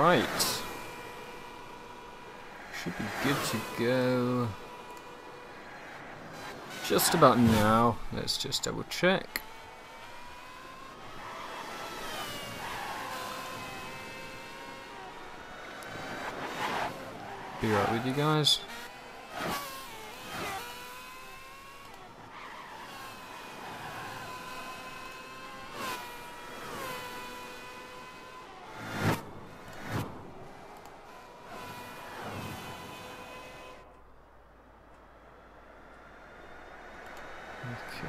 Right. Should be good to go. Just about now. Let's just double check. Be right with you guys. Okay.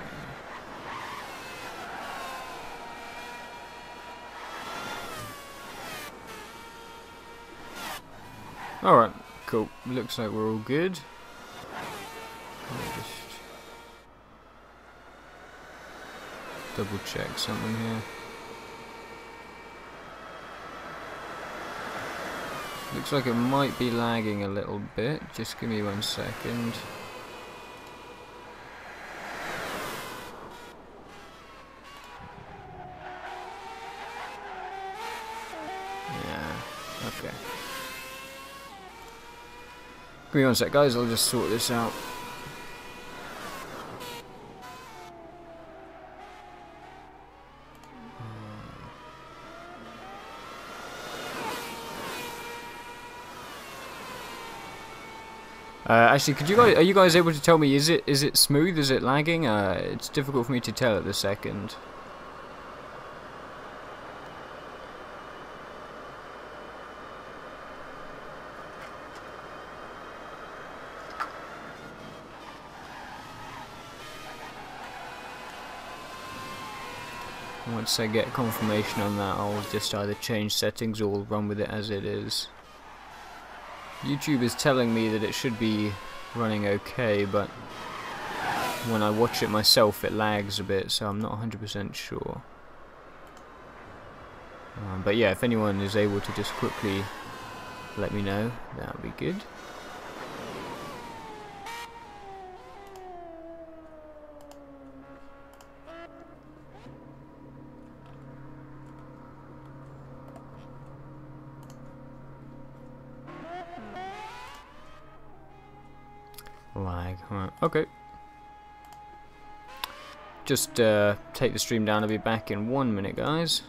Alright, cool. Looks like we're all good. Let me just double check something here. Looks like it might be lagging a little bit. Just give me 1 second. Okay. Give me 1 sec, guys. I'll just sort this out. Actually, are you guys able to tell me, is it smooth? Is it lagging? It's difficult for me to tell at the second. Once I get confirmation on that, I'll just either change settings or run with it as it is. YouTube is telling me that it should be running okay, but when I watch it myself it lags a bit, so I'm not 100% sure. But yeah, if anyone is able to just quickly let me know, that would be good. Lag, right, okay. Just take the stream down. I'll be back in 1 minute, guys.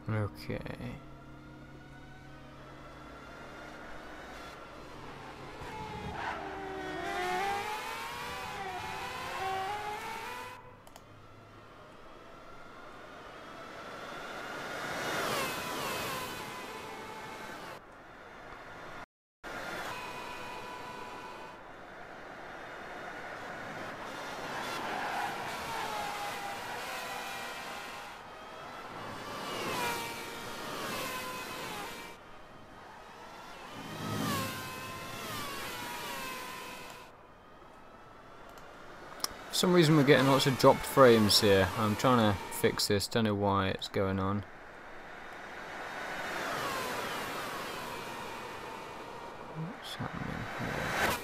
Okay. For some reason we're getting lots of dropped frames here. I'm trying to fix this, don't know why it's going on. What's happening here?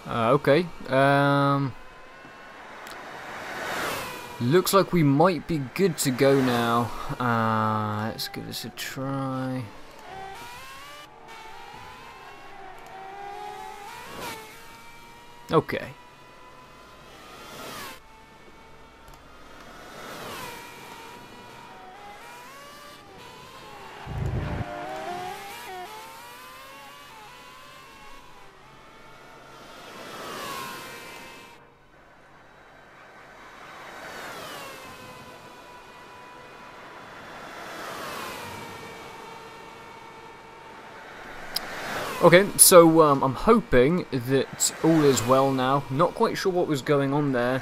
Okay. Looks like we might be good to go now. Let's give this a try. Okay. Okay, so I'm hoping that all is well now. Not quite sure what was going on there.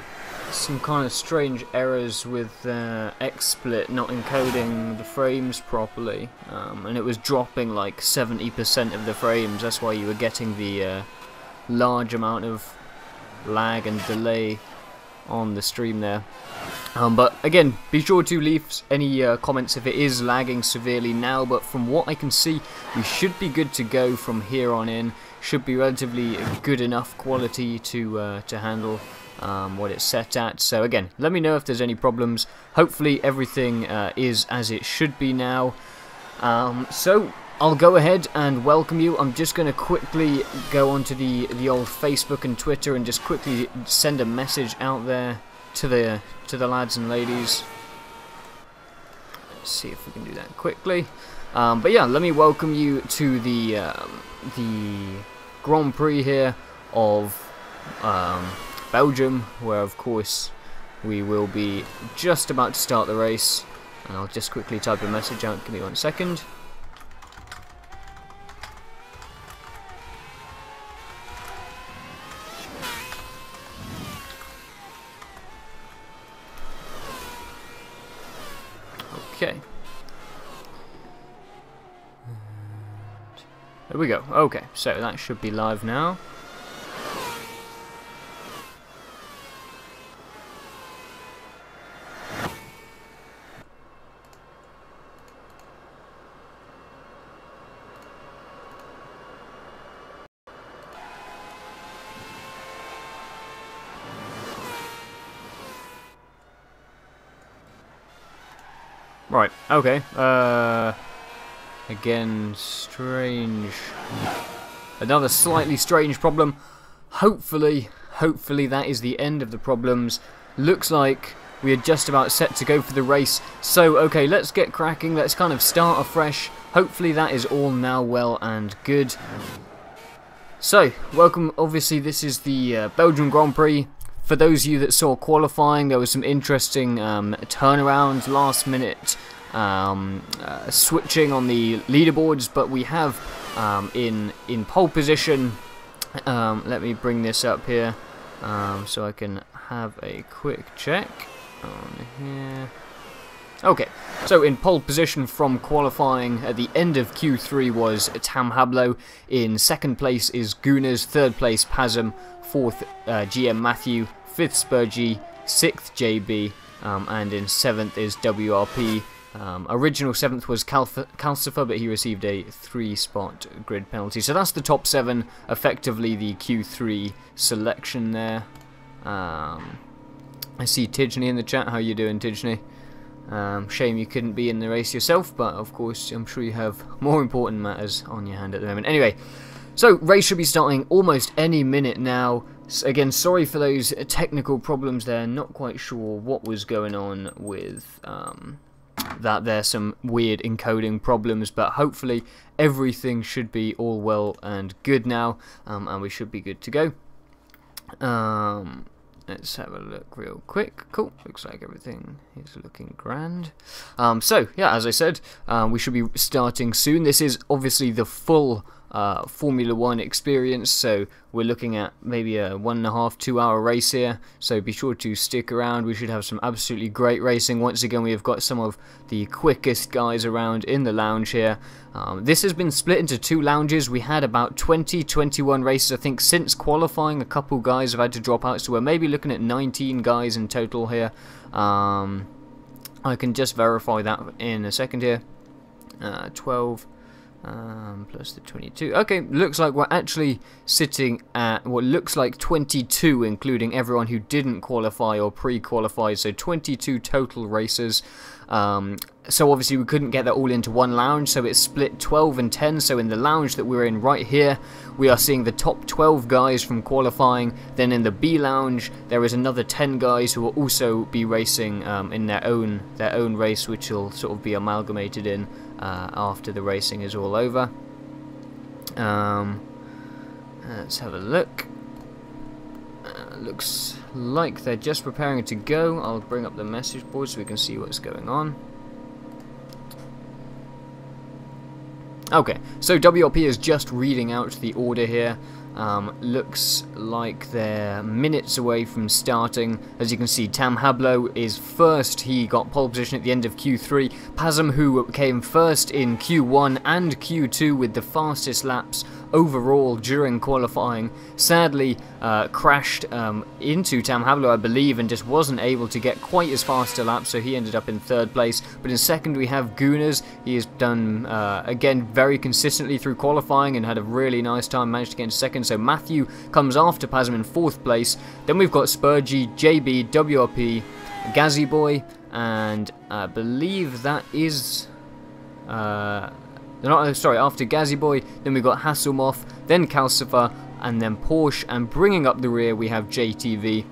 Some kind of strange errors with XSplit not encoding the frames properly, and it was dropping like 70% of the frames. That's why you were getting the large amount of lag and delay on the stream there. But again, be sure to leave any comments if it is lagging severely now, but from what I can see, we should be good to go from here on in. Should be relatively good enough quality to handle what it's set at. So again, let me know if there's any problems. Hopefully everything is as it should be now. So I'll go ahead and welcome you. I'm just going to quickly go onto the old Facebook and Twitter and just quickly send a message out there to the lads and ladies. Let's see if we can do that quickly. But yeah, let me welcome you to the Grand Prix here of Belgium, where of course we will be just about to start the race. And I'll just quickly type a message out. Give me 1 second. Okay. There we go. Okay, so that should be live now. Right, okay, again, strange, another slightly strange problem. Hopefully that is the end of the problems. Looks like we are just about set to go for the race, so okay, let's get cracking, let's kind of start afresh. Hopefully that is all now well and good. So, welcome, obviously this is the Belgian Grand Prix. For those of you that saw qualifying, there was some interesting turnarounds, last minute switching on the leaderboards, but we have in pole position, let me bring this up here so I can have a quick check on here. Okay, so in pole position from qualifying at the end of Q3 was Tam Hablo, in second place is Gunners, third place Pazem, fourth GM Matthew, fifth Spurgey, sixth JB, and in seventh is WRP. Original seventh was Calcifer, but he received a 3-spot grid penalty. So that's the top 7, effectively the Q3 selection there. I see Tidgney in the chat. How you doing, Tidgney? Shame you couldn't be in the race yourself, but of course I'm sure you have more important matters on your hand at the moment. Anyway, so race should be starting almost any minute now. Again, sorry for those technical problems there, not quite sure what was going on with that. There's some weird encoding problems, but hopefully everything should be all well and good now, and we should be good to go. Let's have a look real quick. Cool, looks like everything is looking grand. So, yeah, as I said, we should be starting soon. This is obviously the full Formula 1 experience, so we're looking at maybe a 1.5 to 2 hour race here, so be sure to stick around. We should have some absolutely great racing. Once again, we have got some of the quickest guys around in the lounge here. This has been split into 2 lounges. We had about 21 races, I think, since qualifying. A couple guys have had to drop out, so we're maybe looking at 19 guys in total here. I can just verify that in a second here. 12 plus the 22. Okay, looks like we're actually sitting at what looks like 22, including everyone who didn't qualify or pre-qualify, so 22 total racers. So obviously we couldn't get that all into one lounge, so it's split 12 and 10. So in the lounge that we're in right here, we are seeing the top 12 guys from qualifying. Then in the B lounge, there is another 10 guys who will also be racing in their own race, which will sort of be amalgamated in after the racing is all over. Let's have a look. Looks like they're just preparing to go. I'll bring up the message board so we can see what's going on. Okay, so WRP is just reading out the order here. Looks like they're minutes away from starting. As you can see, Tam Hablo is first. He got pole position at the end of Q3. Pasm, who came first in Q1 and Q2 with the fastest laps overall during qualifying, sadly crashed into Tam Hablo, I believe, and just wasn't able to get quite as fast a lap, so he ended up in third place. But in second we have Gunners. He has done, again, very consistently through qualifying and had a really nice time, managed to get into second. So Matthew comes after Pasm in fourth place. Then we've got Spurgy, JB, WRP, Gazzy Boy, and I believe that is... after Gazzy Boy, then we've got Hasselhoff, then Calcifer, and then Porsche, and bringing up the rear we have JTV.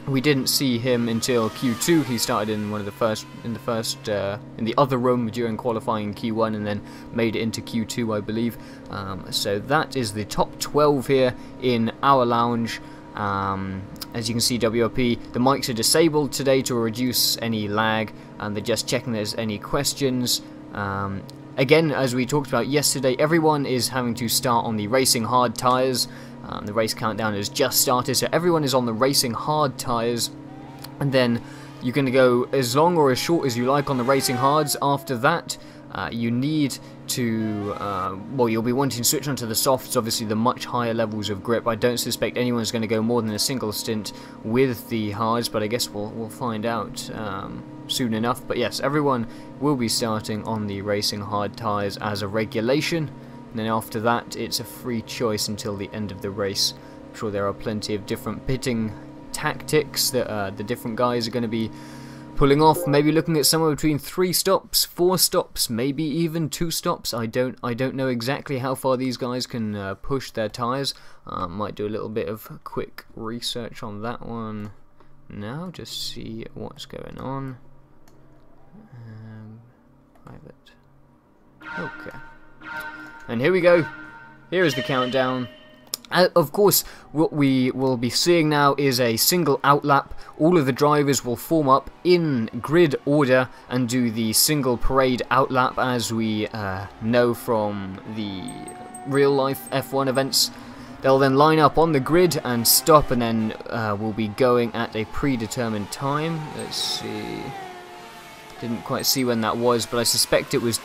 We didn't see him until Q2. He started in in the other room during qualifying in Q1, and then made it into Q2, I believe. So that is the top 12 here in our lounge. As you can see, WRP, the mics are disabled today to reduce any lag, and they're just checking there's any questions. Again, as we talked about yesterday, everyone is having to start on the racing hard tyres. The race countdown has just started, so everyone is on the racing hard tyres. And then you can go as long or as short as you like on the racing hards. After that, you need to, well, you'll be wanting to switch onto the softs, obviously the much higher levels of grip. I don't suspect anyone's going to go more than a single stint with the hards, but I guess we'll find out soon enough. But yes, everyone will be starting on the racing hard tyres as a regulation, and then after that it's a free choice until the end of the race. I'm sure there are plenty of different pitting tactics that the different guys are going to be pulling off, maybe looking at somewhere between 3 stops, 4 stops, maybe even 2 stops. I don't know exactly how far these guys can push their tyres. Might do a little bit of quick research on that one now, just see what's going on. Private. Okay. And here we go. Here is the countdown. Of course, what we will be seeing now is a single outlap. All of the drivers will form up in grid order and do the single parade outlap, as we know from the real-life F1 events. They'll then line up on the grid and stop, and then we'll be going at a predetermined time. Let's see. Didn't quite see when that was, but I suspect it was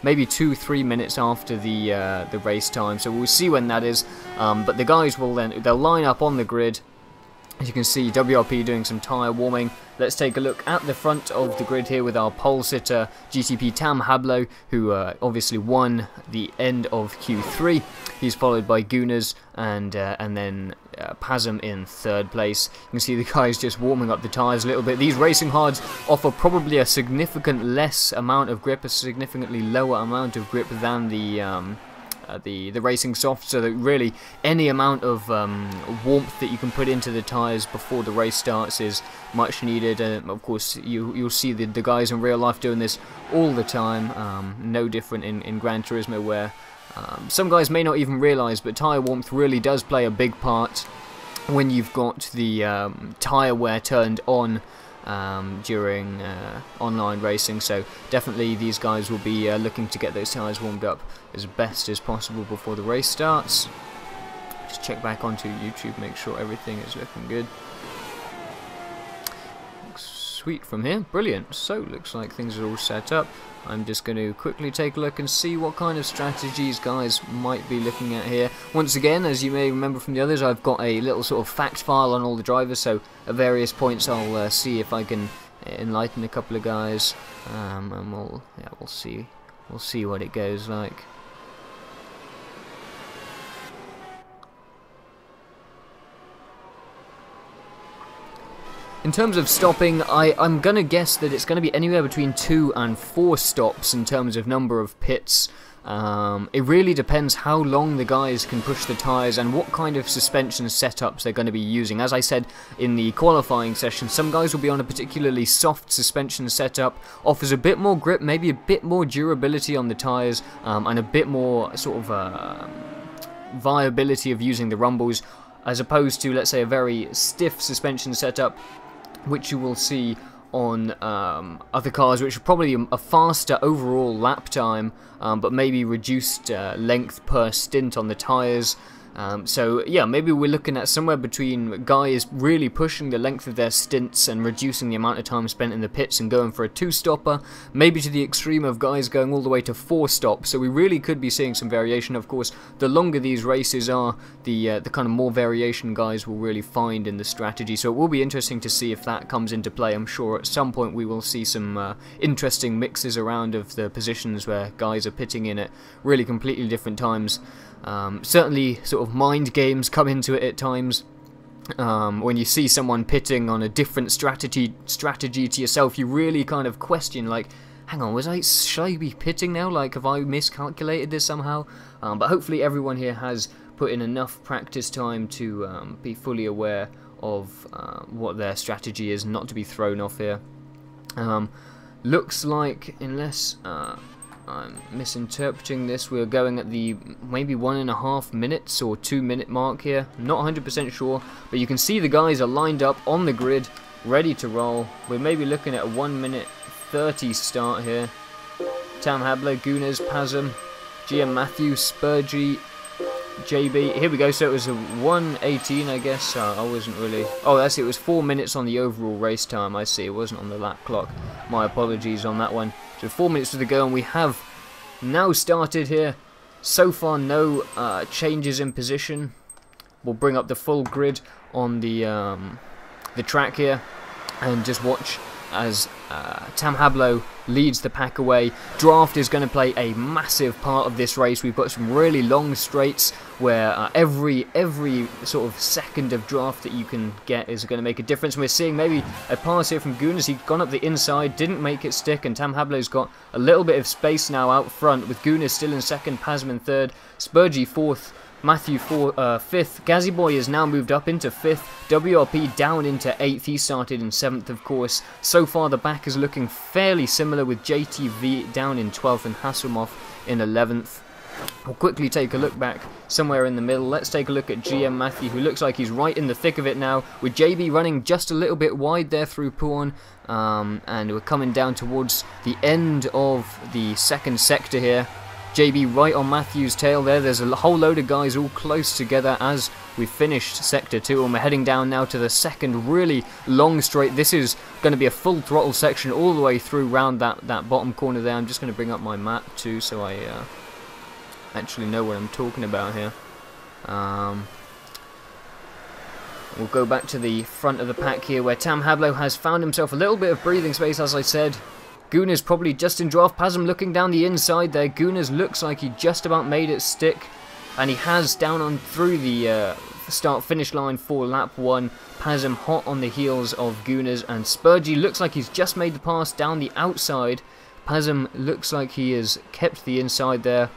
maybe 2-3 minutes after the race time, so we'll see when that is. But the guys they'll line up on the grid. As you can see, WRP doing some tyre warming. Let's take a look at the front of the grid here with our pole sitter GTP Tam Hablo, who obviously won the end of Q3. He's followed by Gunners and then Pasm in third place. You can see the guys just warming up the tyres a little bit. These racing hards offer probably a significant less amount of grip, a significantly lower amount of grip than the racing soft, so that really any amount of warmth that you can put into the tyres before the race starts is much needed. Of course, you'll see the guys in real life doing this all the time. No different in Gran Turismo, where some guys may not even realise, but tyre warmth really does play a big part when you've got the tyre wear turned on during online racing. So definitely these guys will be looking to get those tyres warmed up as best as possible before the race starts. Just check back onto YouTube, make sure everything is looking good. Looks sweet from here, brilliant. So looks like things are all set up. I'm just going to quickly take a look and see what kind of strategies guys might be looking at here. Once again, as you may remember from the others, I've got a little sort of fact file on all the drivers, so at various points I'll see if I can enlighten a couple of guys, and we'll see what it goes like. In terms of stopping, I'm going to guess that it's going to be anywhere between 2 and 4 stops in terms of number of pits. It really depends how long the guys can push the tyres and what kind of suspension setups they're going to be using. As I said in the qualifying session, some guys will be on a particularly soft suspension setup, offers a bit more grip, maybe a bit more durability on the tyres, and a bit more sort of viability of using the rumbles, as opposed to, let's say, a very stiff suspension setup, which you will see on other cars, which are probably a faster overall lap time, but maybe reduced length per stint on the tyres. So yeah, maybe we're looking at somewhere between guys really pushing the length of their stints and reducing the amount of time spent in the pits and going for a 2-stopper, maybe to the extreme of guys going all the way to 4 stops. So we really could be seeing some variation. Of course, the longer these races are, the kind of more variation guys will really find in the strategy. So it will be interesting to see if that comes into play. I'm sure at some point we will see some interesting mixes around of the positions where guys are pitting in at really completely different times. Certainly sort of mind games come into it at times. When you see someone pitting on a different strategy to yourself, you really kind of question, like, hang on, should I be pitting now? Like, have I miscalculated this somehow? But hopefully everyone here has put in enough practice time to be fully aware of what their strategy is, not to be thrown off here. Looks like, unless I'm misinterpreting this, we're going at the maybe 1.5 minutes or 2 minute mark here. Not 100% sure, but you can see the guys are lined up on the grid, ready to roll. We're maybe looking at a 1 minute 30 start here. Tam Hablo, Gunas, Pazum, GM Matthew, Spurgey, JB. Here we go. So it was a 1:18, I guess. I wasn't really. Oh, that's it. It was 4 minutes on the overall race time. I see. It wasn't on the lap clock. My apologies on that one. So 4 minutes to go, and we have now started here. So far, no changes in position. We'll bring up the full grid on the track here, and just watch as Tam Hablo leads the pack away. Draft is going to play a massive part of this race. We've got some really long straights where every sort of second of draft that you can get is going to make a difference. And we're seeing maybe a pass here from Gunas. He'd gone up the inside, didn't make it stick, and Tam Hablo's got a little bit of space now out front, with Gunas still in second, Pazum in third, Spurgey fourth, Matthew fifth. Gazzy Boy has now moved up into fifth. WRP down into 8th. He started in 7th, of course. So far, the back is looking fairly similar, with JTV down in 12th and Hasselhoff in 11th. We'll quickly take a look back somewhere in the middle. Let's take a look at GM Matthew, who looks like he's right in the thick of it now, with JB running just a little bit wide there through Puon. And we're coming down towards the end of the second sector here. JB right on Matthew's tail there. There's a whole load of guys all close together as we finished Sector 2, and we're heading down now to the second really long straight. This is going to be a full throttle section all the way through round that bottom corner there. I'm just going to bring up my map too, so I actually know what I'm talking about here. We'll go back to the front of the pack here, where Tam Hablo has found himself a little bit of breathing space, as I said. Gunas probably just in draft. Pazum looking down the inside there. Gunas looks like he just about made it stick, and he has down on through the start-finish line for lap 1. Pazum hot on the heels of Gunas, and Spurgey looks like he's just made the pass down the outside. Pazum looks like he has kept the inside there.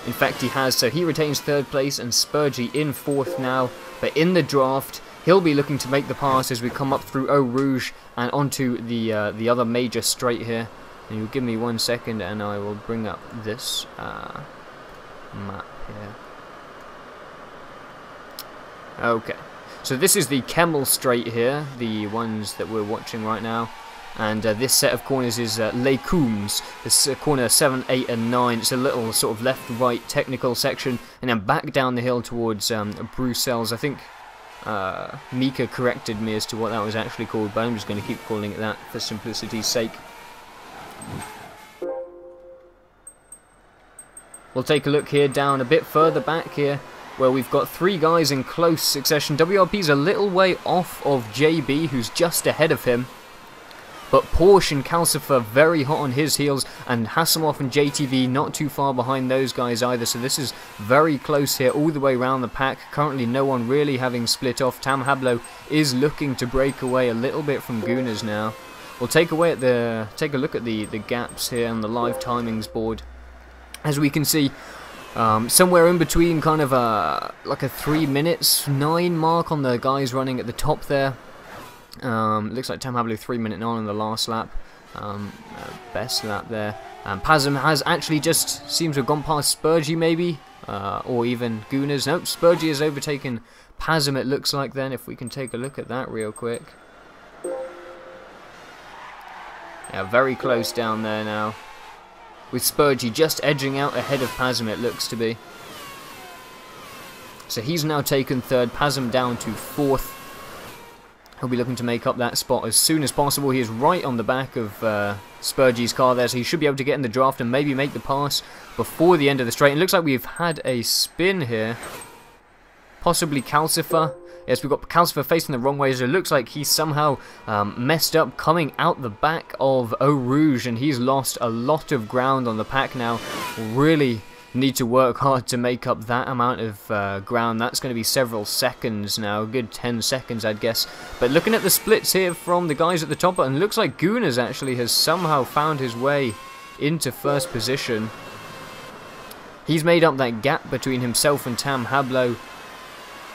In fact, he has, so he retains 3rd place, and Spurgey in 4th now. But in the draft, he'll be looking to make the pass as we come up through Eau Rouge and onto the other major straight here. And you'll give me 1 second, and I will bring up this map here. Okay, so this is the Kemmel straight here, the ones that we're watching right now. And this set of corners is Les Combes. This corner 7, 8 and 9. It's a little sort of left-right technical section, and then back down the hill towards Bruxelles. I think Mika corrected me as to what that was actually called, but I'm just going to keep calling it that for simplicity's sake. We'll take a look here down a bit further back here, where we've got 3 guys in close succession. WRP's a little way off of JB, who's just ahead of him. But Porsche and Calcifer very hot on his heels, and Hasselhoff and JTV not too far behind those guys either. So this is very close here all the way around the pack. Currently no one really having split off. Tam Hablo is looking to break away a little bit from Gunas now. We'll take a look at the gaps here on the live timings board. As we can see, somewhere in between kind of like a 3 minutes 9 mark on the guys running at the top there. Looks like Tam Hablo 3 minute 9 on the last lap. Best lap there. Pazum has actually just seems to have gone past Spurgey maybe, or even Gunas. Nope, Spurgey has overtaken Pazum, it looks like then, if we can take a look at that real quick. Yeah, very close down there now. With Spurgey just edging out ahead of Pasm, it looks to be. So he's now taken third, Pasm down to fourth. He'll be looking to make up that spot as soon as possible. He is right on the back of Spurgey's car there, so he should be able to get in the draft and maybe make the pass before the end of the straight. It looks like we've had a spin here. Possibly Calcifer. Yes, we've got Calcifer facing the wrong way, so it looks like he's somehow messed up coming out the back of Eau Rouge, and he's lost a lot of ground on the pack now. Really need to work hard to make up that amount of ground. That's going to be several seconds now, a good 10 seconds I'd guess. But looking at the splits here from the guys at the top, and looks like Gunas actually has somehow found his way into first position. He's made up that gap between himself and Tam Hablo.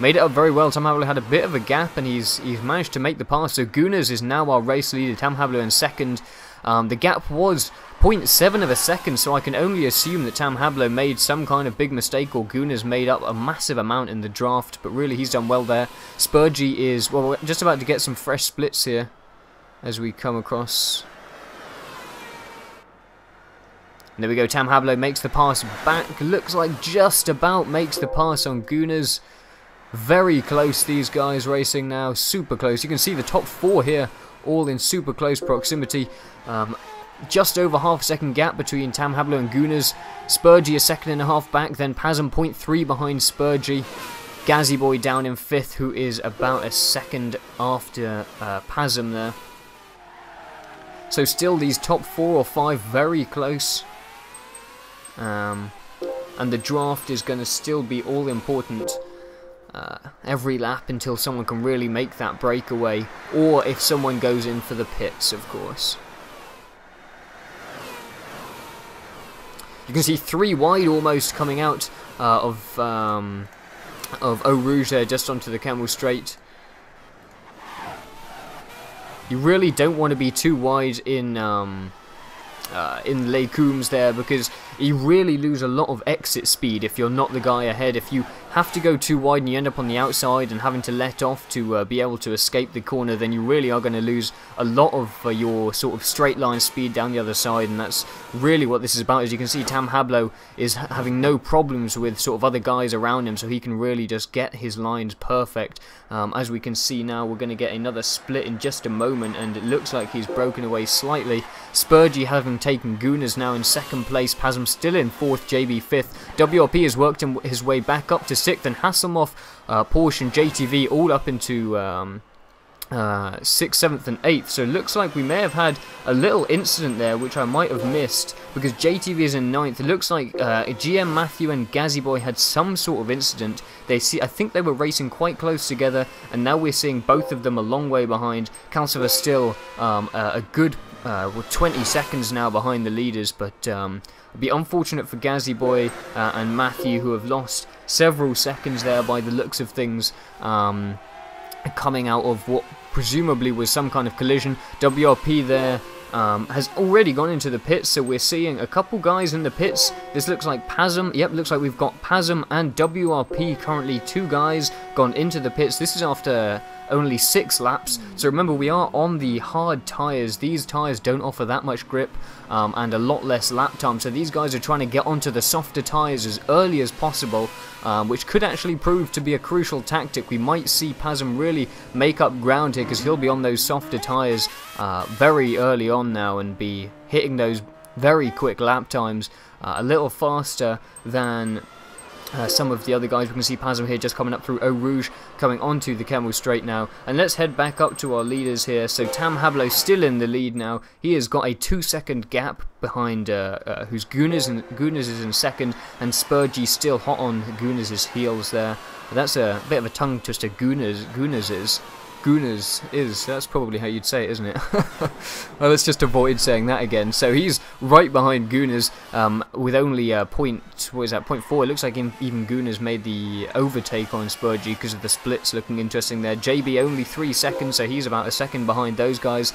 Made it up very well. Tam Hablo had a bit of a gap, and he's managed to make the pass. So Gunas is now our race leader. Tam Hablo in second. The gap was 0.7 of a second, so I can only assume that Tam Hablo made some kind of big mistake, or Gunas made up a massive amount in the draft. But really, he's done well there. Spurgey is, well, we're just about to get some fresh splits here as we come across. And there we go. Tam Hablo makes the pass back. Looks like just about makes the pass on Gunas. Very close, these guys racing now, super close. You can see the top four here, all in super close proximity. Just over half a second gap between Tam Hablo and Gunas. Spurgey a second and a half back, then Pasm 0.3 behind Spurgey. Gazzy Boy down in fifth, who is about a second after Pasm there. So still these top 4 or 5 very close. And the draft is going to still be all important. Every lap until someone can really make that breakaway, or if someone goes in for the pits, of course. You can see 3 wide almost coming out of Eau Rouge there, just onto the Camel Straight. You really don't want to be too wide in Les Combes there, because you really lose a lot of exit speed if you're not the guy ahead. If you have to go too wide and you end up on the outside and having to let off to be able to escape the corner, then you really are going to lose a lot of your sort of straight line speed down the other side, and that's really what this is about. As you can see, Tam Hablo is having no problems with sort of other guys around him, so he can really just get his lines perfect. As we can see now, we're going to get another split in just a moment, and it looks like he's broken away slightly. Spurgey having taken Gunas now in second place, Pasm still in fourth, JB fifth. WRP has worked his way back up to sixth, and Hasselhoff, Porsche and JTV all up into 6th, 7th and 8th. So it looks like we may have had a little incident there which I might have missed, because JTV is in 9th. It looks like GM Matthew and Gazzy Boy had some sort of incident. I think they were racing quite close together, and now we're seeing both of them a long way behind. Calcifer still a good 20 seconds now behind the leaders, but it'd be unfortunate for Gazzy Boy and Matthew, who have lost several seconds there by the looks of things, coming out of what presumably was some kind of collision. WRP there has already gone into the pits, so we're seeing a couple guys in the pits. This looks like Pasm. Yep, looks like we've got Pasm and WRP currently, 2 guys gone into the pits. This is after only 6 laps, so remember, we are on the hard tyres. These tyres don't offer that much grip and a lot less lap time, so these guys are trying to get onto the softer tyres as early as possible, which could actually prove to be a crucial tactic. We might see Pasm really make up ground here, because he'll be on those softer tyres very early on now and be hitting those very quick lap times, a little faster than some of the other guys. We can see Pasm here just coming up through Eau Rouge, coming onto the Camel Straight now. And let's head back up to our leaders here. So Tam Hablo still in the lead now. He has got a 2-second gap behind who's Gunas, and Gunas is in second, and Spurgey still hot on Gunas' heels there. That's a bit of a tongue twister. Gunas is, that's probably how you'd say it, isn't it? Well, let's just avoid saying that again. So he's right behind Gunas with only 0.4. It looks like even Gunas made the overtake on Spurgey because of the splits looking interesting there. JB only 3 seconds, so he's about a second behind those guys.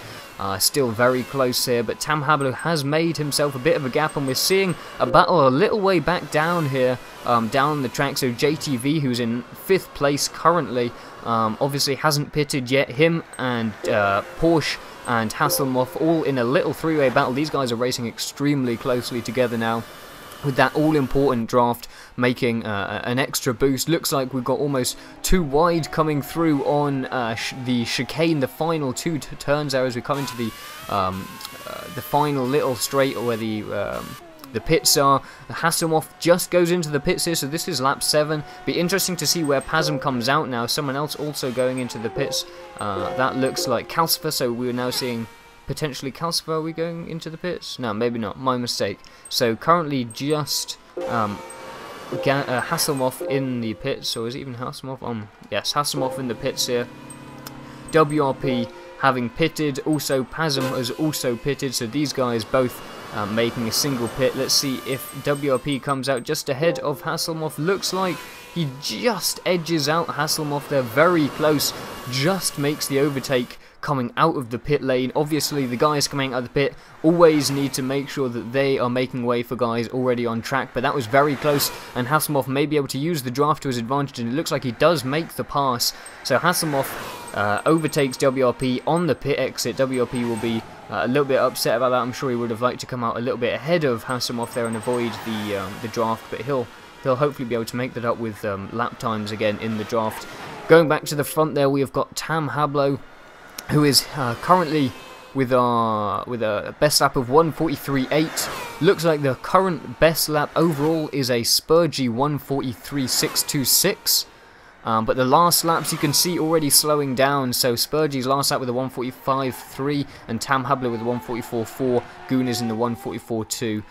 Still very close here, but Tam Hablo has made himself a bit of a gap, and we're seeing a battle a little way back down here, down the track. So JTV, who's in 5th place currently, obviously hasn't pitted yet. Him and Porsche and Hasselhoff all in a little three-way battle. These guys are racing extremely closely together now, with that all-important draft making an extra boost. Looks like we've got almost too wide coming through on the chicane, the final two turns there as we come into the final little straight where the pits are. Hasselhoff just goes into the pits here, so this is lap 7. Be interesting to see where Pasm comes out now. Someone else also going into the pits. That looks like Calcifer, so we're now seeing potentially Calcifer. Are we going into the pits? No, maybe not. My mistake. So currently just Hasselhoff in the pits, or is it even Hasselhoff? Yes, Hasselhoff in the pits here. WRP having pitted, also Pasm has also pitted, so these guys both making a single pit. Let's see if WRP comes out just ahead of Hasselhoff. Looks like he just edges out Hasselhoff. They're very close, just makes the overtake coming out of the pit lane. Obviously the guys coming out of the pit always need to make sure that they are making way for guys already on track, but that was very close, and Hasselhoff may be able to use the draft to his advantage, and it looks like he does make the pass. So Hasselhoff overtakes WRP on the pit exit. WRP will be a little bit upset about that. I'm sure he would have liked to come out a little bit ahead of Hasselhoff there and avoid the draft, but he'll hopefully be able to make that up with lap times again in the draft. Going back to the front there, we have got Tam Hablo, who is currently with a best lap of 1:43.8. Looks like the current best lap overall is a Spurgy 1:43.626. But the last laps you can see already slowing down. So Spurgy's last lap with a 1:45.3 and Tam Hablo with a 1:44.4. Goon is in the 1:44.2.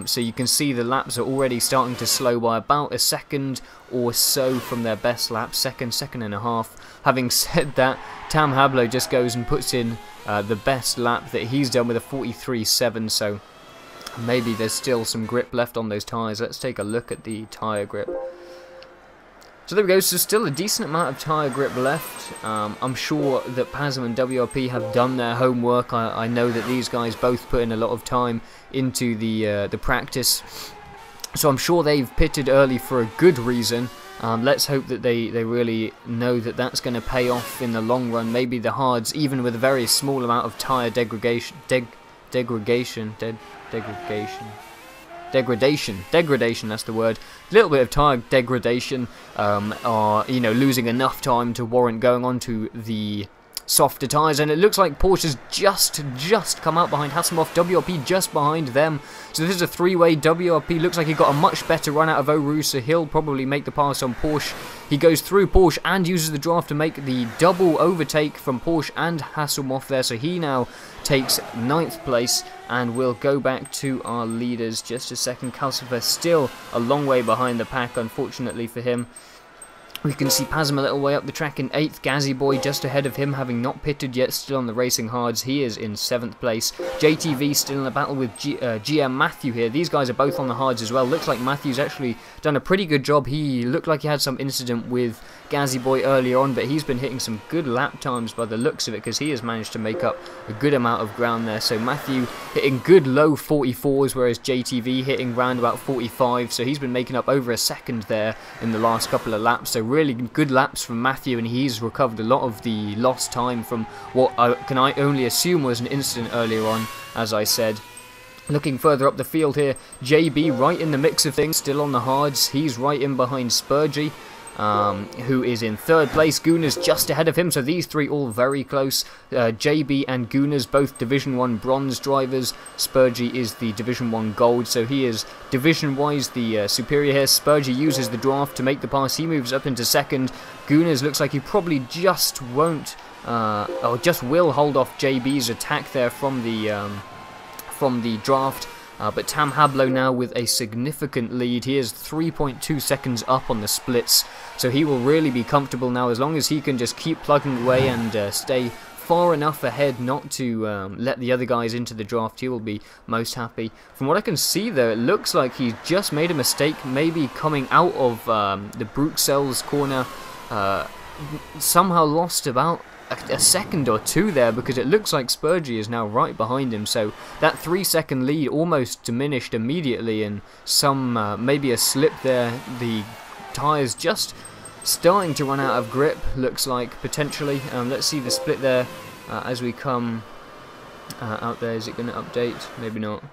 So you can see the laps are already starting to slow by about a second or so from their best lap, second and a half. Having said that, Tam Hablo just goes and puts in the best lap that he's done with a 43.7. So maybe there's still some grip left on those tyres. Let's take a look at the tyre grip. So there we go, so still a decent amount of tyre grip left. I'm sure that Pasm and WRP have done their homework. I know that these guys both put in a lot of time into the practice. So I'm sure they've pitted early for a good reason. Let's hope that they really know that that's going to pay off in the long run. Maybe the hards, even with a very small amount of tyre degradation, that's the word. A little bit of tyre degradation, are losing enough time to warrant going on to the softer tyres, and it looks like Porsche's just come out behind Hasselhoff. WRP just behind them, so this is a three-way. WRP looks like he got a much better run out of Oru, so he'll probably make the pass on Porsche. He goes through Porsche and uses the draft to make the double overtake from Porsche and Hasselhoff there, so he now takes 9th place, and we'll go back to our leaders just a second. Calcifer still a long way behind the pack, unfortunately for him. We can see Pasm a little way up the track in 8th, Gazzy Boy just ahead of him, having not pitted yet, still on the racing hards. He is in 7th place. JTV still in a battle with GM Matthew here. These guys are both on the hards as well. Looks like Matthew's actually done a pretty good job. He looked like he had some incident with Gazzy Boy earlier on, but he's been hitting some good lap times by the looks of it, because he has managed to make up a good amount of ground there. So Matthew hitting good low 44s, whereas JTV hitting round about 45, so he's been making up over a second there in the last couple of laps. So really good laps from Matthew, and he's recovered a lot of the lost time from what I only assume was an incident earlier on, as I said. Looking further up the field here, JB right in the mix of things, still on the hards. He's right in behind Spurgy, who is in 3rd place. Gunners just ahead of him, so these three all very close. JB and Gunners both Division 1 bronze drivers. Spurgy is the Division 1 gold, so he is division wise the superior here. Spurgy uses the draft to make the pass. He moves up into 2nd. Gunners looks like he probably just won't or just will hold off JB's attack there from the draft. But Tam Hablo now with a significant lead. He is 3.2 seconds up on the splits, so he will really be comfortable now as long as he can just keep plugging away and stay far enough ahead not to let the other guys into the draft. He will be most happy. From what I can see though, it looks like he's just made a mistake, maybe coming out of the Bruxelles corner. Somehow lost about a second or two there, because it looks like Spurgy is now right behind him, so that 3-second lead almost diminished immediately, and some maybe a slip there. The tyres just starting to run out of grip, looks like, potentially. Let's see the split there as we come out there. Is it going to update? Maybe not.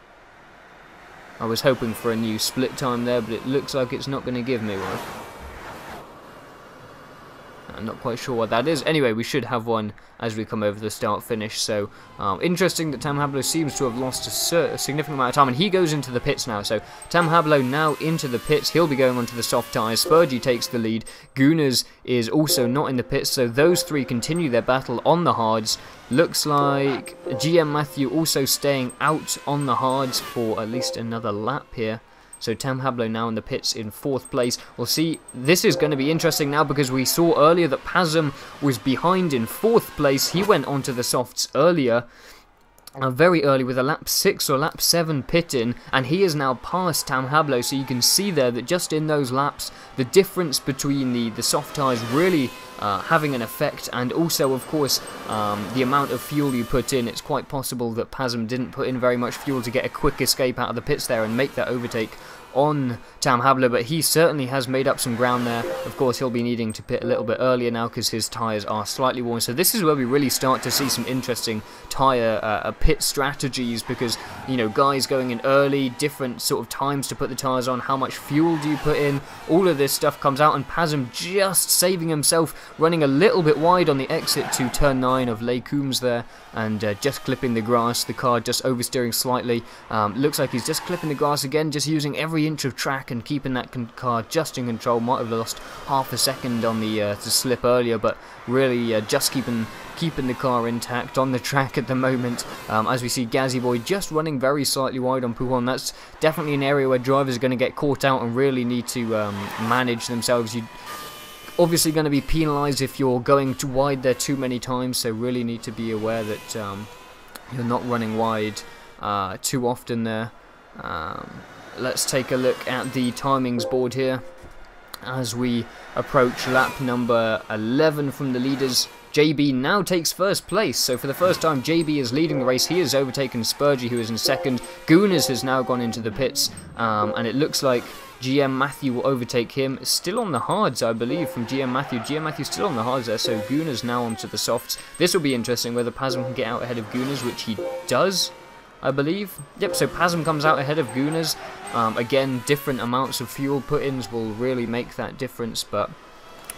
I was hoping for a new split time there, but it looks like it's not going to give me one. I'm not quite sure what that is. Anyway, we should have one as we come over the start-finish. So, interesting that Tam Hablo seems to have lost a significant amount of time, and he goes into the pits now. So, Tam Hablo now into the pits. He'll be going onto the soft tyres. Spurgey takes the lead. Gunners is also not in the pits, so those three continue their battle on the hards. Looks like GM Matthew also staying out on the hards for at least another lap here. So Tam Hablo now in the pits in 4th place. We'll see, this is going to be interesting now because we saw earlier that Pazum was behind in 4th place. He went onto the softs earlier, very early with a lap 6 or lap 7 pit in, and he is now past Tam Hablo. So you can see there that just in those laps, the difference between the soft tyres really having an effect, and also of course the amount of fuel you put in. It's quite possible that Pazum didn't put in very much fuel to get a quick escape out of the pits there and make that overtake on Tam Hablo, but he certainly has made up some ground there. Of course, he'll be needing to pit a little bit earlier now because his tyres are slightly worn. So this is where we really start to see some interesting tyre pit strategies, because, you know, guys going in early, different sort of times to put the tyres on, how much fuel do you put in, all of this stuff comes out, and Pazum just saving himself, running a little bit wide on the exit to turn 9 of Les Combes there, and just clipping the grass, the car just oversteering slightly. Looks like he's just clipping the grass again, just using every inch of track and keeping that car just in control. Might have lost half a second on the slip earlier, but really just keeping the car intact on the track at the moment. As we see Gazzy Boy just running very slightly wide on Pouhon. That's definitely an area where drivers are going to get caught out and really need to manage themselves. You're obviously going to be penalised if you're going too wide there too many times, so really need to be aware that you're not running wide too often there. Let's take a look at the timings board here as we approach lap number 11 from the leaders. JB now takes 1st place, so for the first time JB is leading the race. He has overtaken Spurgey, who is in 2nd. Gunners has now gone into the pits, and it looks like GM Matthew will overtake him. Still on the hards, I believe, from GM Matthew. GM Matthew's still on the hards there, so Gunners now onto the softs. This will be interesting, whether Pazum can get out ahead of Gunners, which he does, I believe. Yep, so Pazum comes out ahead of Gunners. Again, different amounts of fuel put-ins will really make that difference, but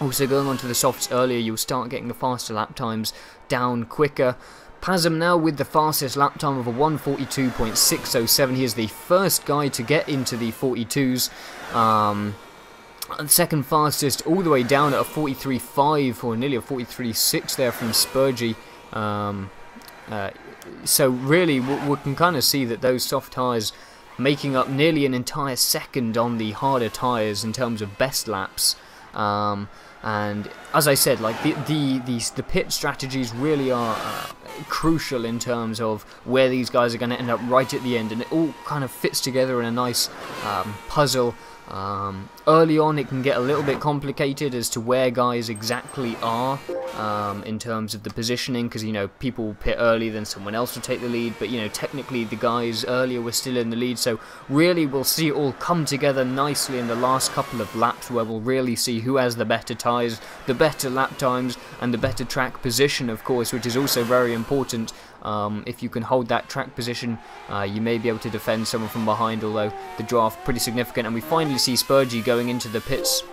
also going on to the softs earlier, you'll start getting the faster lap times down quicker. Pazum now with the fastest lap time of a 1:42.607. He is the first guy to get into the 42s. Second fastest all the way down at a 43.5 or nearly a 43.6 there from Spurgey. So really we can kind of see that those soft tyres making up nearly an entire second on the harder tyres in terms of best laps. And as I said, like the pit strategies really are crucial in terms of where these guys are going to end up right at the end, and it all kind of fits together in a nice puzzle. Early on it can get a little bit complicated as to where guys exactly are in terms of the positioning, because, you know, people will pit early, then someone else will take the lead, but, you know, technically the guys earlier were still in the lead. So really we'll see it all come together nicely in the last couple of laps, where we'll really see who has the better tyres, the better lap times, and the better track position, of course, which is also very important. If you can hold that track position, you may be able to defend someone from behind, although the draft pretty significant. And we finally see Spurgey going into the pits,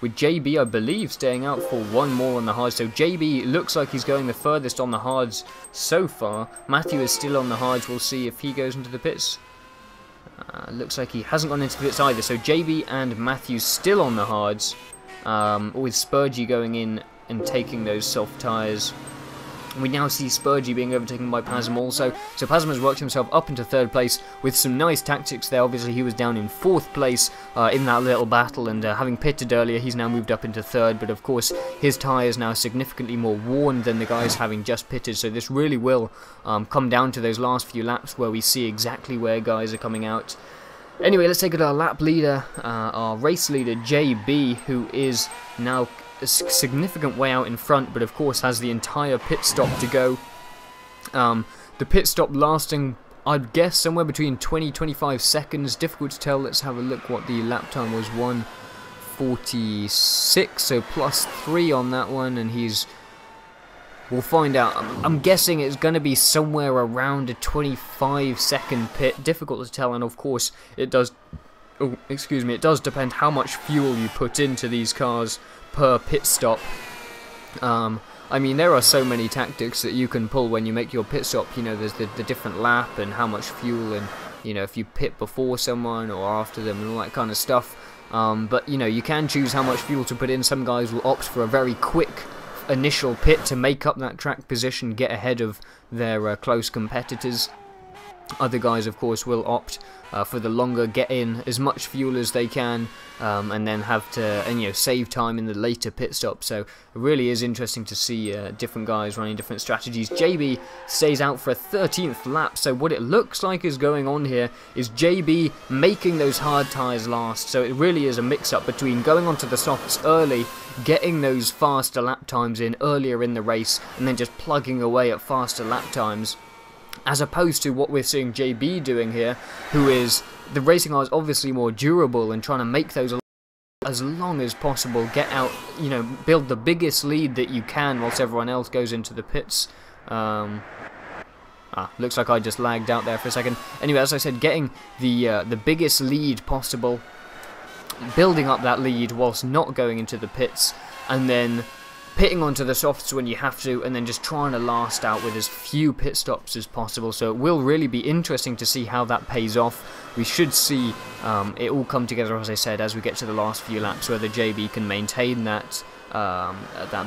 with JB, I believe, staying out for one more on the hards. So JB looks like he's going the furthest on the hards so far. Matthew is still on the hards. We'll see if he goes into the pits. Looks like he hasn't gone into the pits either. So JB and Matthew still on the hards, with Spurgey going in and taking those soft tyres. We now see Spurgey being overtaken by Pazum also. So Pazum has worked himself up into 3rd place with some nice tactics there. Obviously he was down in 4th place in that little battle, and having pitted earlier, he's now moved up into 3rd. But of course his tyre is now significantly more worn than the guys having just pitted. So this really will come down to those last few laps where we see exactly where guys are coming out. Anyway, let's take it to our lap leader, our race leader JB, who is now a significant way out in front, but of course has the entire pit stop to go. The pit stop lasting, I'd guess, somewhere between 20-25 seconds. Difficult to tell. Let's have a look what the lap time was. 1:46, so +3 on that one, and he's We'll find out. I'm guessing it's going to be somewhere around a 25-second pit. Difficult to tell, and of course it does. Oh, excuse me. It does depend how much fuel you put into these cars per pit stop. I mean, there are so many tactics that you can pull when you make your pit stop. You know, there's the different lap and how much fuel, and you know, if you pit before someone or after them and all that kind of stuff. But you know, you can choose how much fuel to put in. Some guys will opt for a very quick initial pit to make up that track position, get ahead of their close competitors. Other guys, of course, will opt for the longer, get in as much fuel as they can, and then have to, you know, save time in the later pit stop. So it really is interesting to see different guys running different strategies. JB stays out for a 13th lap. So what it looks like is going on here is JB making those hard tyres last. So it really is a mix-up between going onto the softs early, getting those faster lap times in earlier in the race, and then just plugging away at faster lap times, as opposed to what we're seeing JB doing here, who is, the racing car is obviously more durable and trying to make those as long as possible, get out, you know, build the biggest lead that you can whilst everyone else goes into the pits. Looks like I just lagged out there for a second. Anyway, as I said, getting the biggest lead possible, building up that lead whilst not going into the pits, and then pitting onto the softs when you have to, and then just trying to last out with as few pit stops as possible. So it will really be interesting to see how that pays off. We should see it all come together, as I said, as we get to the last few laps, whether JB can maintain that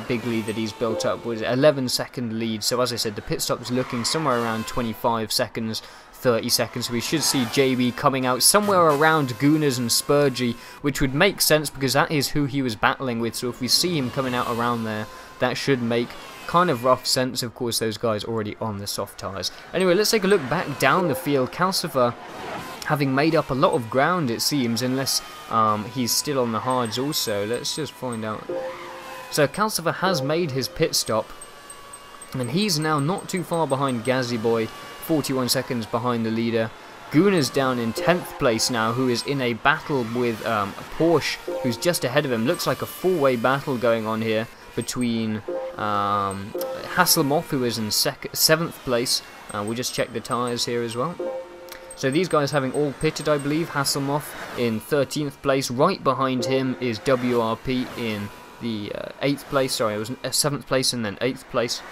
big lead that he's built up with 11-second lead. So as I said, the pit stop is looking somewhere around 25 seconds, 30 seconds. So we should see JB coming out somewhere around Gunners and Spurgey, which would make sense because that is who he was battling with. So if we see him coming out around there, that should make kind of rough sense. Of course, those guys already on the soft tyres. Anyway, let's take a look back down the field. Calcifer having made up a lot of ground, it seems, unless he's still on the hards also. Let's just find out. So Calcifer has made his pit stop, and he's now not too far behind Gazzy Boy, 41 seconds behind the leader. Gunners down in 10th place now, who is in a battle with Porsche, who's just ahead of him. Looks like a four-way battle going on here between Hasselmoff, who is in 7th place. We'll just check the tyres here as well. So these guys having all pitted, I believe. Hasselmoff in 13th place. Right behind him is WRP in the 8th place. Sorry, it was 7th place and then 8th place.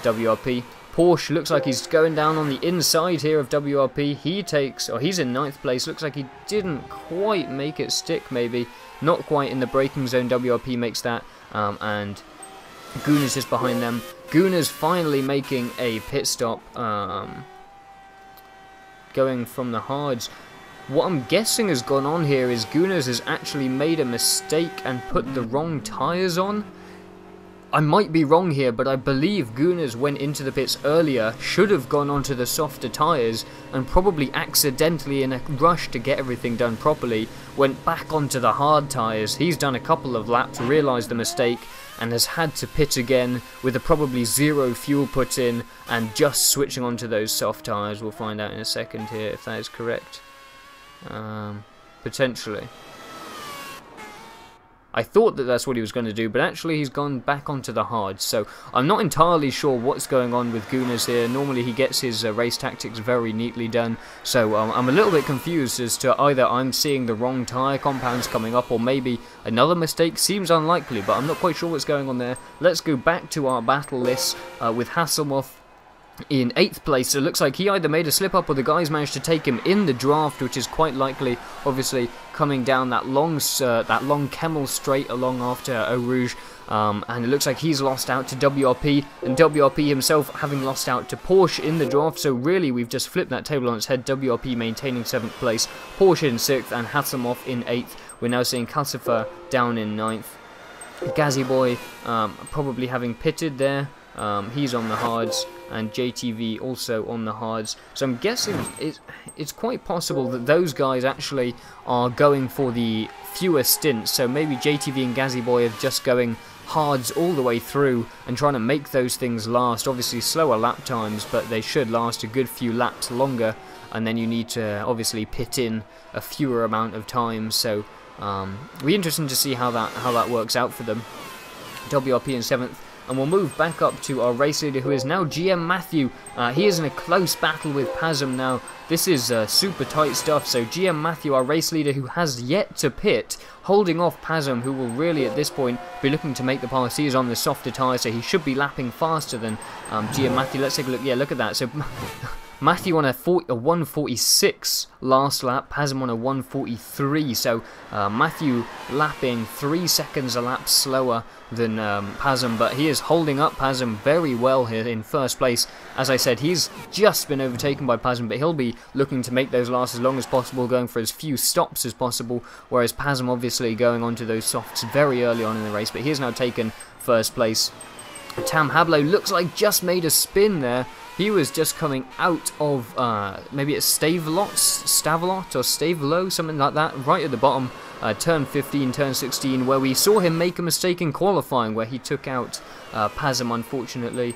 WRP. Porsche looks like he's going down on the inside here of WRP. He's in 9th place. Looks like he didn't quite make it stick, maybe. Not quite in the braking zone. WRP makes that. And Gunners just behind them. Gunners finally making a pit stop. Going from the hards. What I'm guessing has gone on here is Gunners has actually made a mistake and put the wrong tyres on. I might be wrong here, but I believe Gunners went into the pits earlier, should have gone onto the softer tyres, and probably accidentally, in a rush to get everything done properly, went back onto the hard tyres. He's done a couple of laps, realised the mistake, and has had to pit again with a probably zero fuel put in, and just switching onto those soft tyres. We'll find out in a second here if that is correct. Potentially. I thought that that's what he was going to do, but actually he's gone back onto the hards. So I'm not entirely sure what's going on with Gunners here. Normally he gets his race tactics very neatly done. So I'm a little bit confused as to either I'm seeing the wrong tyre compounds coming up, or maybe another mistake. Seems unlikely, but I'm not quite sure what's going on there. Let's go back to our battle list with Hasselmoff in 8th place. So it looks like he either made a slip up or the guys managed to take him in the draft, which is quite likely. Obviously coming down that long Kemmel straight along after Eau Rouge, and it looks like he's lost out to WRP, and WRP himself having lost out to Porsche in the draft. So really we've just flipped that table on its head. WRP maintaining 7th place, Porsche in 6th, and Hasselmoff in 8th. We're now seeing Calcifer down in 9th. Gazzy Boy probably having pitted there. He's on the hards, and JTV also on the hards. So I'm guessing it's quite possible that those guys actually are going for the fewer stints. So maybe JTV and Gazzy Boy are just going hards all the way through and trying to make those things last. Obviously slower lap times, but they should last a good few laps longer. And then you need to obviously pit in a fewer amount of times. So it'll be interesting to see how that works out for them. WRP in 7th. and we'll move back up to our race leader, who is now GM Matthew. He is in a close battle with Pasm now. This is super tight stuff, so GM Matthew, our race leader, who has yet to pit, holding off Pasm, who will really at this point be looking to make the pass. He is on the softer tyre, so he should be lapping faster than GM Matthew. Let's take a look. Yeah, look at that. So Matthew on a 1:46 last lap, Pasm on a 1:43, so Matthew lapping 3 seconds a lap slower than Pasm, but he is holding up Pasm very well here in first place. As I said, he's just been overtaken by Pasm, but he'll be looking to make those last as long as possible, going for as few stops as possible, whereas Pasm obviously going onto those softs very early on in the race, but he has now taken first place. Tam Hablo looks like just made a spin there. He was just coming out of, maybe it's Stavelot or Stavelo, something like that, right at the bottom, turn 15, turn 16, where we saw him make a mistake in qualifying, where he took out Pasm, unfortunately.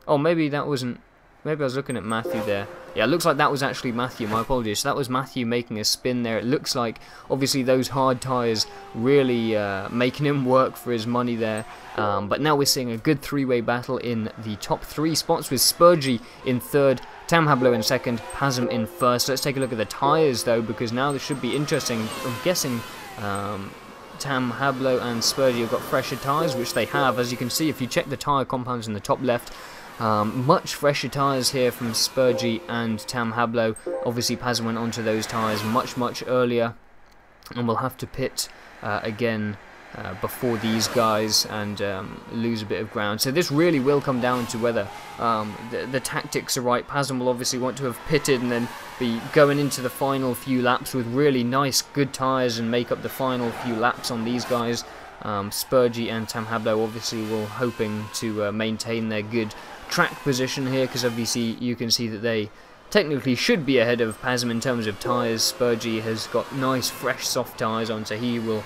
Oh, maybe that wasn't, maybe I was looking at Matthew there. Yeah, it looks like that was actually Matthew, my apologies. So that was Matthew making a spin there. It looks like, obviously, those hard tyres really making him work for his money there. But now we're seeing a good three-way battle in the top 3 spots, with Spurgey in 3rd, Tam Hablo in 2nd, Pasm in 1st. Let's take a look at the tyres, though, because now this should be interesting. I'm guessing Tam Hablo and Spurgey have got fresher tyres, which they have. As you can see, if you check the tyre compounds in the top left, much fresher tyres here from Spurgey and Tam Hablo. Obviously Pasm went onto those tyres much earlier, and we'll have to pit again before these guys and lose a bit of ground. So this really will come down to whether the tactics are right. Pasm will obviously want to have pitted and then be going into the final few laps with really nice good tyres and make up the final few laps on these guys. Spurgey and Tam Hablo obviously will hoping to maintain their good track position here, because obviously you can see that they technically should be ahead of Pasm in terms of tyres. Spurgey has got nice fresh soft tyres on, so he will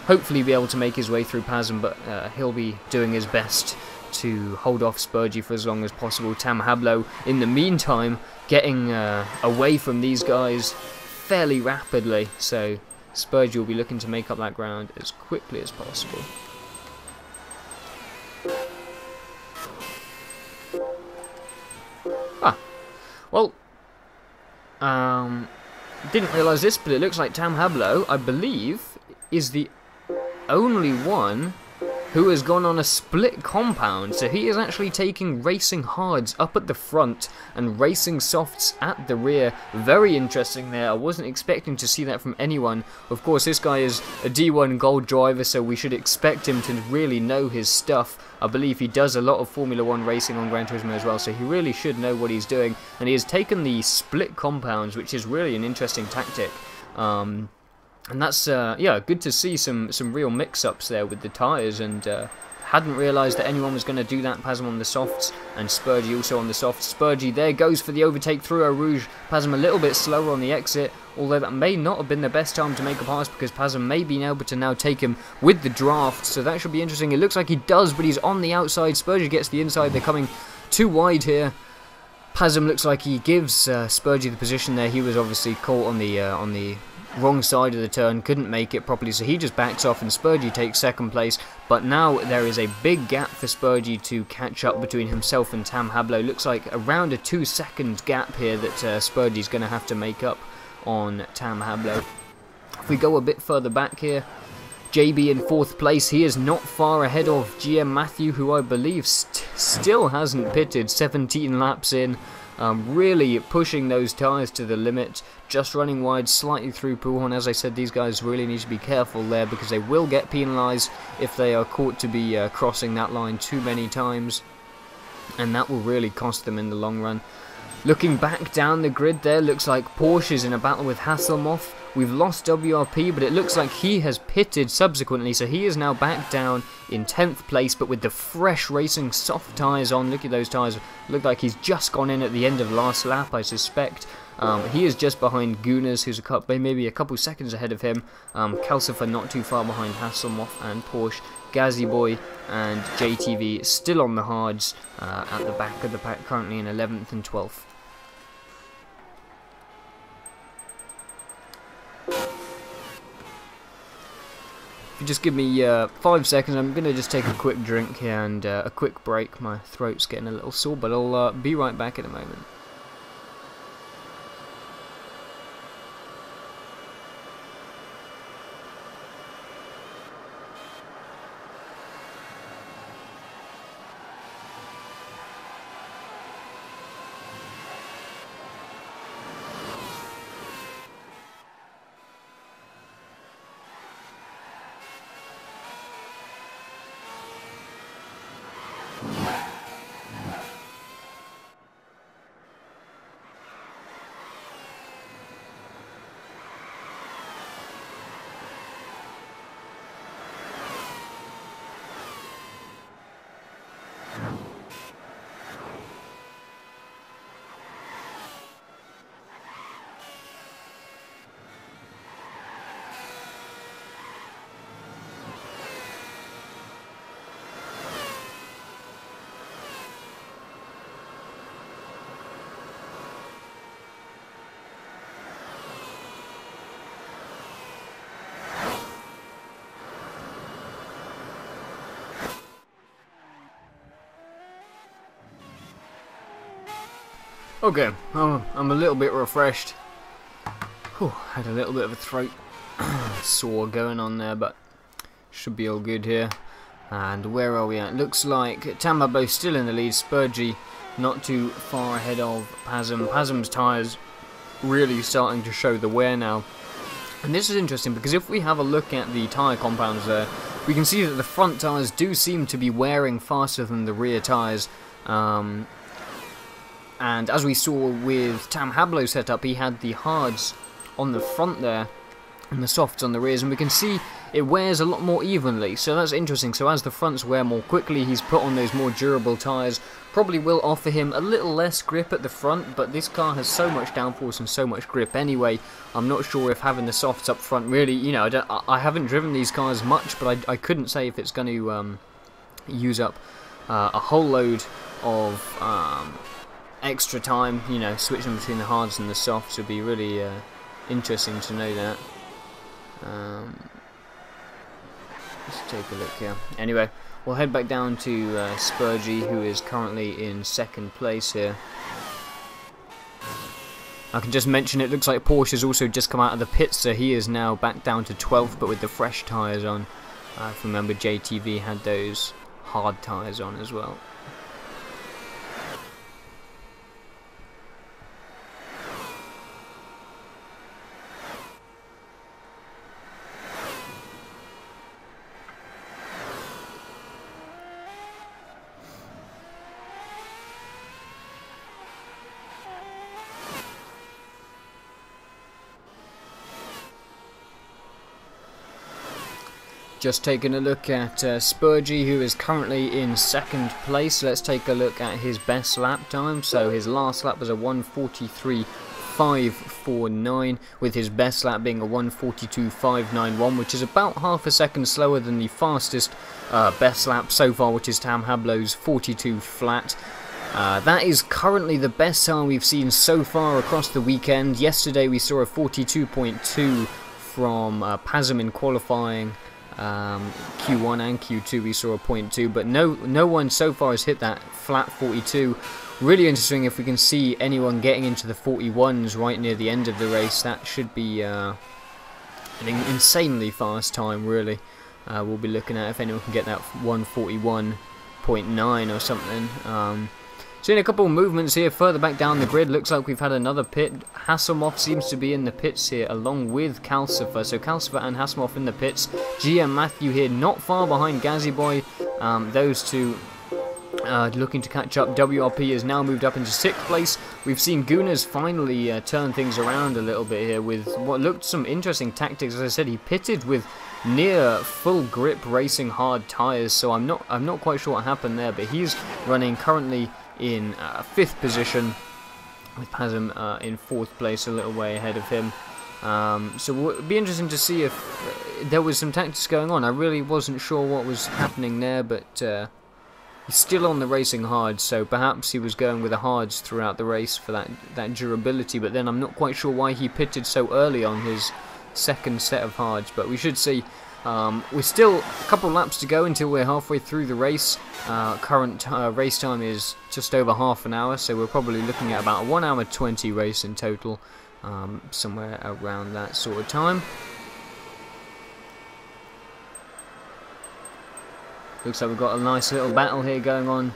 hopefully be able to make his way through Pasm, but he'll be doing his best to hold off Spurgey for as long as possible. Tam Hablo in the meantime getting away from these guys fairly rapidly, so Spurgey will be looking to make up that ground as quickly as possible. Well, didn't realise this, but it looks like Tam Hablo, I believe, is the only one who has gone on a split compound. So he is actually taking racing hards up at the front and racing softs at the rear. Very interesting there. I wasn't expecting to see that from anyone. Of course, this guy is a D1 Gold driver, so we should expect him to really know his stuff. I believe he does a lot of Formula 1 racing on Gran Turismo as well, so he really should know what he's doing. And he has taken the split compounds, which is really an interesting tactic. And that's, yeah, good to see some real mix-ups there with the tyres, and hadn't realised that anyone was going to do that. Pasm on the softs, and Spurgey also on the softs. Spurgey there goes for the overtake through Eau Rouge. Pasm a little bit slower on the exit, although that may not have been the best time to make a pass, because Pasm may be able to now take him with the draft, so that should be interesting. It looks like he does, but he's on the outside. Spurgey gets the inside. They're coming too wide here. Pasm looks like he gives Spurgey the position there. He was obviously caught on the wrong side of the turn, couldn't make it properly, so he just backs off and Spurgey takes 2nd place. But now there is a big gap for Spurgey to catch up between himself and Tam Hablo. Looks like around a 2-second gap here that Spurgey's going to have to make up on Tam Hablo. If we go a bit further back here, JB in 4th place. He is not far ahead of GM Matthew, who I believe still hasn't pitted, 17 laps in. Really pushing those tyres to the limit, just running wide slightly through Poolhorn. As I said, these guys really need to be careful there, because they will get penalised if they are caught to be crossing that line too many times, and that will really cost them in the long run. Looking back down the grid there, looks like Porsche is in a battle with Hasselhoff. We've lost WRP, but it looks like he has pitted subsequently, so he is now back down in 10th place, but with the fresh racing soft tyres on. Look at those tyres. Look like he's just gone in at the end of last lap, I suspect. He is just behind Gunas, who's maybe a couple seconds ahead of him. Calcifer not too far behind Hasselhoff and Porsche. Gazzy Boy and JTV still on the hards at the back of the pack, currently in 11th and 12th. If you just give me 5 seconds, I'm going to just take a quick drink here and a quick break. My throat's getting a little sore, but I'll be right back in a moment. Okay, I'm a little bit refreshed. Whew, had a little bit of a throat sore going on there, but should be all good here. And where are we at? Looks like Tambabo still in the lead. Spurgey not too far ahead of Pasm. Pasm's tyres really starting to show the wear now. And this is interesting because if we have a look at the tyre compounds there, we can see that the front tyres do seem to be wearing faster than the rear tyres. And as we saw with Tam Hablo's setup, he had the hards on the front there and the softs on the rears, and we can see it wears a lot more evenly, so that's interesting. So as the fronts wear more quickly, he's put on those more durable tyres. Probably will offer him a little less grip at the front, but this car has so much downforce and so much grip anyway. I'm not sure if having the softs up front really, you know, I haven't driven these cars much, but I couldn't say if it's going to use up a whole load of extra time, you know, switching between the hards and the softs would be really interesting to know that. Let's take a look here. Anyway, we'll head back down to Spurgey, who is currently in second place here. I can just mention it looks like Porsche has also just come out of the pits, so he is now back down to 12th, but with the fresh tyres on. If you remember, JTV had those hard tyres on as well. Just taking a look at Spurgey, who is currently in second place. Let's take a look at his best lap time. So his last lap was a 1:43.549, with his best lap being a 1:42.591, which is about half a second slower than the fastest best lap so far, which is Tam Hablo's 42 flat. That is currently the best time we've seen so far across the weekend. Yesterday we saw a 42.2 from Pasm in qualifying. Q1 and Q2 we saw a 0.2, but no one so far has hit that flat 42. Really interesting if we can see anyone getting into the 41s right near the end of the race. That should be an insanely fast time, really. We'll be looking at if anyone can get that 1:41.9 or something. Seeing a couple of movements here further back down the grid. Looks like we've had another pit. Hasselhoff seems to be in the pits here along with Calcifer. So Calcifer and Hasselhoff in the pits. GM Matthew here not far behind Gazzy Boy. Those two looking to catch up. WRP has now moved up into 6th place. We've seen Gunas finally turn things around a little bit here with what looked some interesting tactics. As I said, he pitted with near full grip racing hard tyres, so I'm not quite sure what happened there, but he's running currently in 5th position, with Pasm in 4th place, a little way ahead of him. So it would be interesting to see if there was some tactics going on. I really wasn't sure what was happening there, but he's still on the racing hards, so perhaps he was going with the hards throughout the race for that durability, but then I'm not quite sure why he pitted so early on his second set of hards, but we should see We're still a couple laps to go until we're halfway through the race. Current race time is just over half an hour, so we're probably looking at about a 1 hour 20 race in total, somewhere around that sort of time. Looks like we've got a nice little battle here going on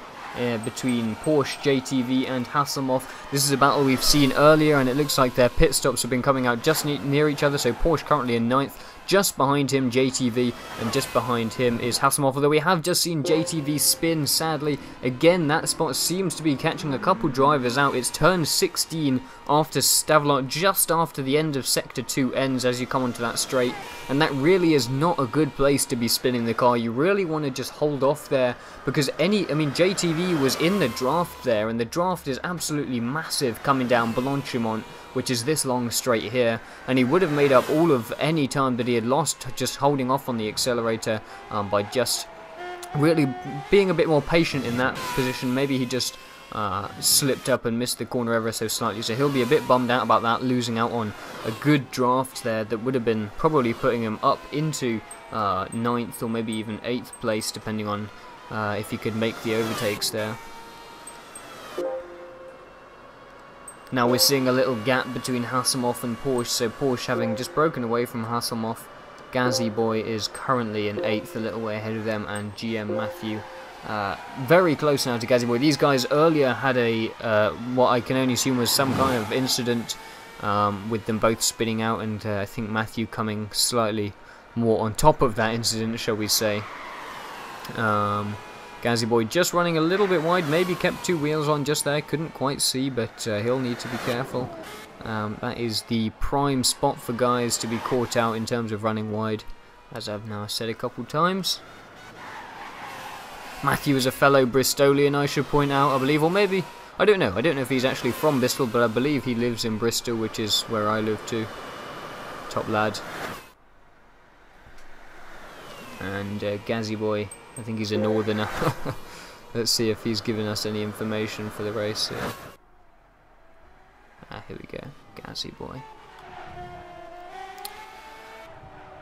between Porsche, JTV and Hasselhoff. This is a battle we've seen earlier, and it looks like their pit stops have been coming out just near each other. So Porsche currently in 9th, just behind him JTV, and just behind him is Hasselhoff. Although we have just seen JTV spin, sadly. Again, that spot seems to be catching a couple drivers out. It's turn 16 after Stavelot, just after the end of Sector 2 ends as you come onto that straight. And that really is not a good place to be spinning the car. You really want to just hold off there, because JTV was in the draft there, and the draft is absolutely massive coming down Blanchimont, which is this long straight here, and he would have made up all of any time that he had lost just holding off on the accelerator by just really being a bit more patient in that position. Maybe he just slipped up and missed the corner ever so slightly, so he'll be a bit bummed out about that, losing out on a good draft there that would have been probably putting him up into 9th or maybe even 8th place, depending on if he could make the overtakes there. Now we're seeing a little gap between Hasselhoff and Porsche, so Porsche having just broken away from Hasselhoff. Gazzy Boy is currently in 8th, a little way ahead of them, and GM Matthew very close now to Gazzy Boy. These guys earlier had a what I can only assume was some kind of incident with them both spinning out, and I think Matthew coming slightly more on top of that incident, shall we say. Gazzy Boy just running a little bit wide, maybe kept 2 wheels on just there, couldn't quite see, but he'll need to be careful. That is the prime spot for guys to be caught out in terms of running wide, as I've now said a couple times. Matthew is a fellow Bristolian, I should point out, I believe, or maybe, I don't know if he's actually from Bristol, but I believe he lives in Bristol, which is where I live too. Top lad. And Gazzy Boy, I think he's a northerner. Let's see if he's given us any information for the race here. Here we go, Gazzy Boy.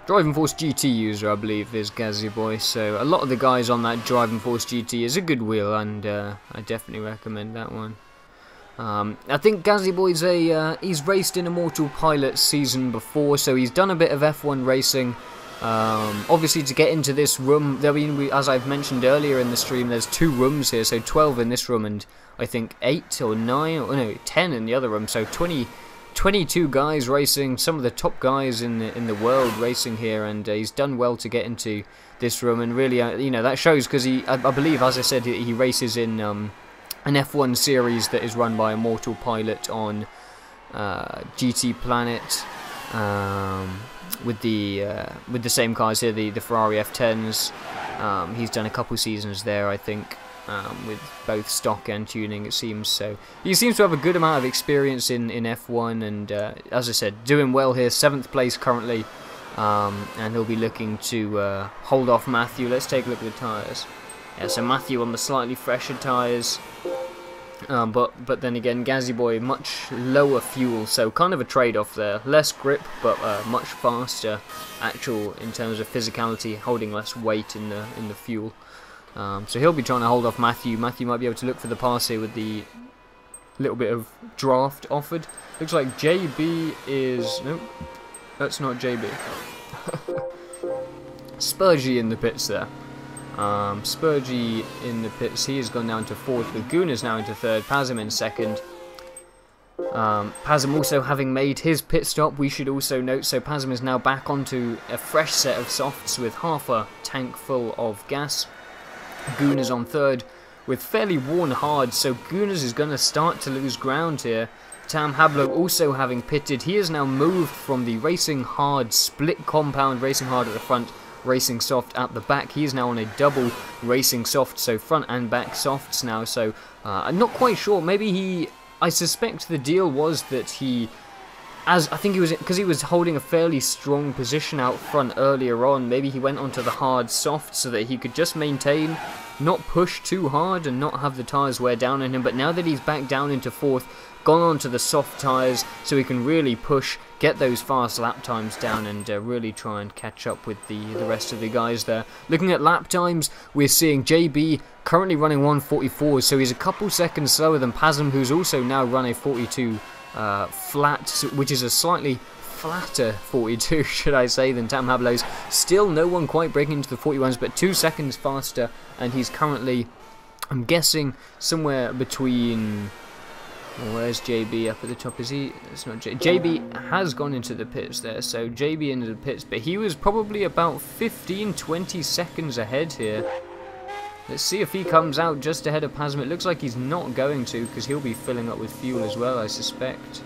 Driving Force GT user, I believe, is Gazzy Boy. So a lot of the guys on that Driving Force GT is a good wheel, and I definitely recommend that one. I think Gazzy Boy's he's raced in Immortal Pilot season before, so he's done a bit of F1 racing. Obviously, to get into this room, as I've mentioned earlier in the stream, there's 2 rooms here, so 12 in this room, and I think 8 or 9, or no, 10 in the other room, so 22 guys racing, some of the top guys in the world racing here, and he's done well to get into this room, and really, that shows, because I believe, as I said, he races in an F1 series that is run by Immortal Pilot on GT Planet. With the same cars here, the Ferrari F10s. He's done a couple seasons there, I think, with both stock and tuning, it seems. So he seems to have a good amount of experience in F1, and as I said, doing well here, 7th place currently, and he'll be looking to hold off Matthew. Let's take a look at the tyres. Yeah, so Matthew on the slightly fresher tyres. But then again, Gazzy Boy much lower fuel, so kind of a trade-off there. Less grip, but much faster, actual in terms of physicality, holding less weight in the fuel. So he'll be trying to hold off Matthew. Matthew might be able to look for the pass here with the little bit of draft offered. Looks like JB is... Nope, that's not JB. Spurgey in the pits there. Spurgey in the pits, he has gone down to 4th, with Gunas now into 3rd, Pazim in 2nd. Pazim also having made his pit stop, we should also note, so Pazim is now back onto a fresh set of softs with half a tank full of gas. Gunas on 3rd with fairly worn hard, so Gunas is going to start to lose ground here. Tam Hablo also having pitted, he has now moved from the racing hard split compound, racing hard at the front, racing soft at the back. He is now on a double racing soft, so front and back softs now. So I'm not quite sure. Maybe I suspect the deal was that I think he was, because he was holding a fairly strong position out front earlier on, maybe he went onto the hard soft so that he could just maintain, not push too hard and not have the tyres wear down on him. But now that he's back down into 4th, gone on to the soft tyres so he can really push, get those fast lap times down, and really try and catch up with the rest of the guys there. Looking at lap times, we're seeing JB currently running 1:44, so he's a couple seconds slower than Pasm, who's also now run a 42 flat, which is a slightly flatter 42, should I say, than Tam Hablo's. Still no one quite breaking into the 41s, but 2 seconds faster, and he's currently, I'm guessing, somewhere between... Well, where's JB up at the top? Is he? It's not JB has gone into the pits there, so JB into the pits, but he was probably about 15-20 seconds ahead here. Let's see if he comes out just ahead of Pasm. It looks like he's not going to, because he'll be filling up with fuel as well, I suspect.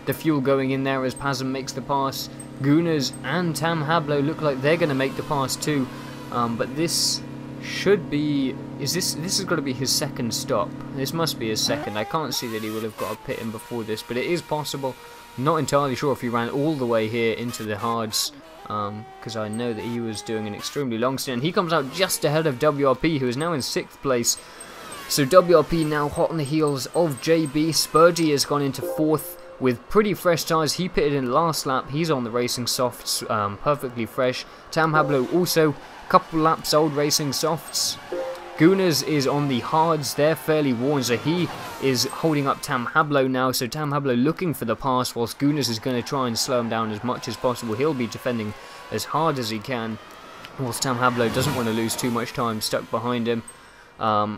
The fuel going in there as Pasm makes the pass. Gunners and Tam Hablo look like they're going to make the pass too, but this should be... this has got to be his second stop. This must be his second. I can't see that he would have got a pit in before this, but it is possible. Not entirely sure if he ran all the way here into the hards, because I know that he was doing an extremely long stint. He comes out just ahead of WRP, who is now in 6th place. So WRP now hot on the heels of JB. Spurgey has gone into 4th with pretty fresh tyres. He pitted in last lap. He's on the racing softs, perfectly fresh. Tam Hablo also a couple laps old racing softs. Gunners is on the hards. They're fairly worn, so he is holding up Tam Hablo now. So Tam Hablo looking for the pass, whilst Gunners is going to try and slow him down as much as possible. He'll be defending as hard as he can, whilst Tam Hablo doesn't want to lose too much time stuck behind him.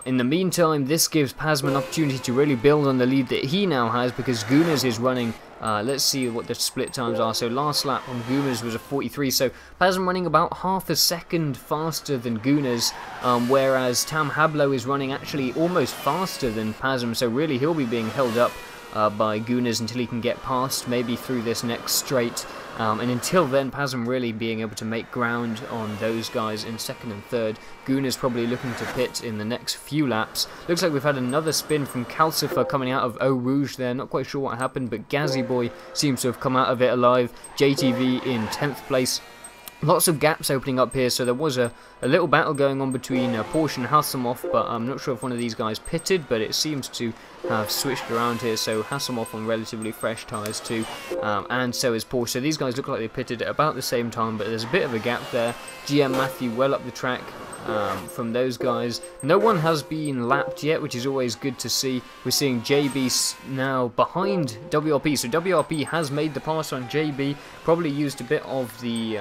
In the meantime, this gives Pasm an opportunity to really build on the lead that he now has, because Gunners is running, let's see what the split times are. So last lap on Gunners was a 43, so Pasm running about half a second faster than Gunners, whereas Tam Hablo is running actually almost faster than Pasm, so really he'll be being held up by Gunners until he can get past, maybe through this next straight. And until then, Pasm really being able to make ground on those guys in 2nd and 3rd. Gunners probably looking to pit in the next few laps. Looks like we've had another spin from Calcifer coming out of Eau Rouge there. Not quite sure what happened, but Gazzy Boy seems to have come out of it alive. JTV in 10th place. Lots of gaps opening up here, so there was a little battle going on between Porsche and Hasselhoff, but I'm not sure if one of these guys pitted, but it seems to have switched around here. So Hasselhoff on relatively fresh tyres too, and so is Porsche. So these guys look like they pitted at about the same time, but there's a bit of a gap there. GM Matthew well up the track from those guys. No one has been lapped yet, which is always good to see. We're seeing JB now behind WRP, so WRP has made the pass on JB, probably used a bit of the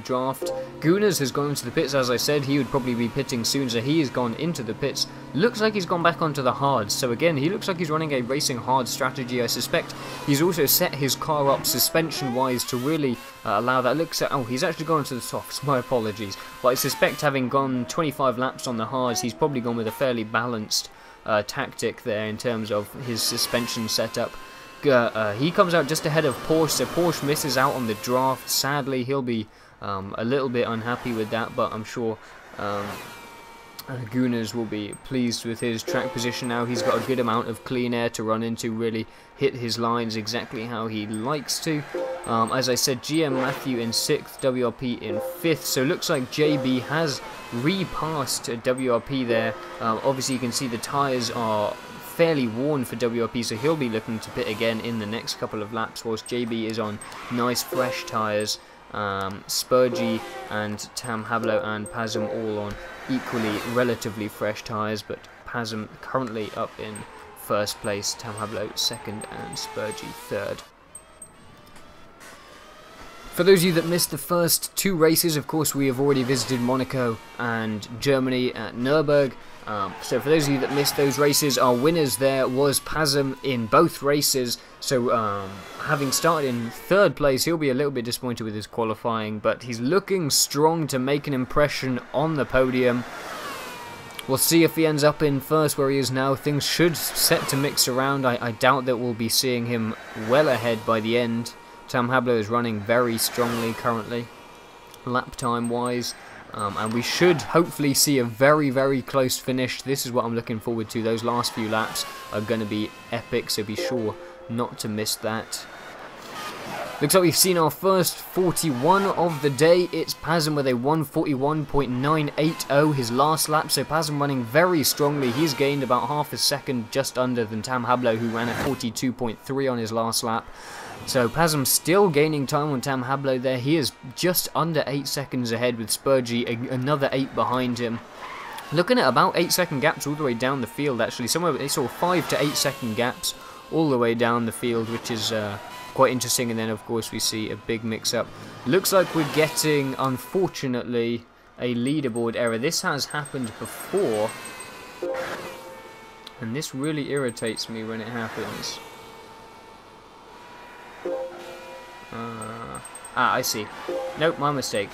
draft. Gunners has gone into the pits, as I said. He would probably be pitting soon, so he has gone into the pits. Looks like he's gone back onto the hards, so again, he looks like he's running a racing hard strategy. I suspect he's also set his car up suspension-wise to really allow that. Looks at, oh, he's actually gone into the softs, my apologies. But I suspect, having gone 25 laps on the hards, he's probably gone with a fairly balanced tactic there in terms of his suspension setup. He comes out just ahead of Porsche, so Porsche misses out on the draft. Sadly, he'll be a little bit unhappy with that, but I'm sure Gunners will be pleased with his track position now. He's got a good amount of clean air to run into, really hit his lines exactly how he likes to. As I said, GM Matthew in 6th, WRP in 5th, so looks like JB has repassed WRP there. Obviously you can see the tyres are fairly worn for WRP, so he'll be looking to pit again in the next couple of laps, whilst JB is on nice fresh tyres. Spurgey and Tam Hablo and Pasm all on equally relatively fresh tyres, but Pasm currently up in 1st place, Tam Hablo 2nd and Spurgey 3rd. For those of you that missed the first 2 races, of course we have already visited Monaco and Germany at Nürburgring. So for those of you that missed those races, our winners there was Pasm in both races. So having started in 3rd place, he'll be a little bit disappointed with his qualifying, but he's looking strong to make an impression on the podium. We'll see if he ends up in 1st where he is now. Things should set to mix around. I doubt that we'll be seeing him well ahead by the end. Tam Hablo is running very strongly currently, lap time wise. And we should hopefully see a very, very close finish. This is what I'm looking forward to. Those last few laps are going to be epic, so be sure not to miss that. Looks like we've seen our first 41 of the day. It's Pazem with a 141.980 his last lap. So Pazem running very strongly. He's gained about half a second just under than Tam Hablo, who ran at 42.3 on his last lap. So Pazem still gaining time on Tam Hablo there. He is just under 8 seconds ahead with Spurgey, another 8 behind him. Looking at about 8-second gaps all the way down the field actually. Somewhere they saw 5 to 8 second gaps all the way down the field, which is quite interesting. And then of course we see a big mix-up. Looks like we're getting, unfortunately, a leaderboard error. This has happened before, and this really irritates me when it happens. I see. Nope, my mistake.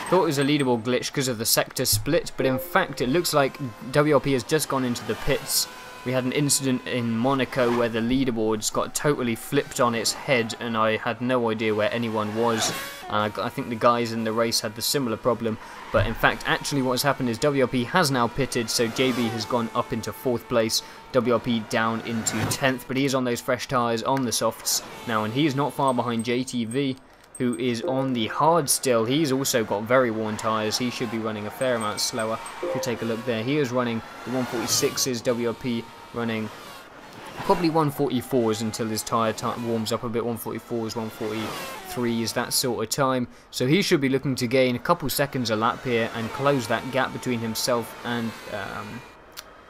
Thought it was a leaderboard glitch because of the sector split, but in fact it looks like WRP has just gone into the pits. We had an incident in Monaco where the leaderboards got totally flipped on its head, and I had no idea where anyone was. I think the guys in the race had the similar problem, but in fact actually what's happened is WRP has now pitted, so JB has gone up into 4th place, WRP down into 10th, but he is on those fresh tyres on the softs now, and he is not far behind JTV, who is on the hard still. He's also got very worn tyres. He should be running a fair amount slower. If you take a look there, he is running the 146s, WRP running probably 144s until his tyre warms up a bit, 144s, 143s, that sort of time. So he should be looking to gain a couple seconds a lap here and close that gap between himself and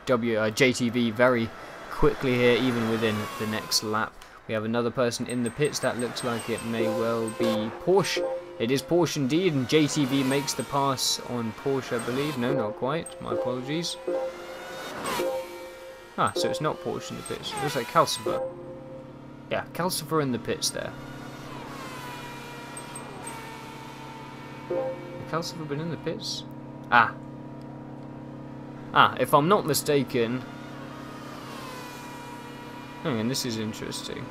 JTV very quickly here, even within the next lap. We have another person in the pits. That looks like it may well be Porsche. It is Porsche indeed, and JTV makes the pass on Porsche, I believe. No, not quite. My apologies. Ah, so it's not Porsche in the pits. It looks like Calcifer. Yeah, Calcifer in the pits there. Has Calcifer been in the pits? Ah, if I'm not mistaken... Hang on, this is interesting.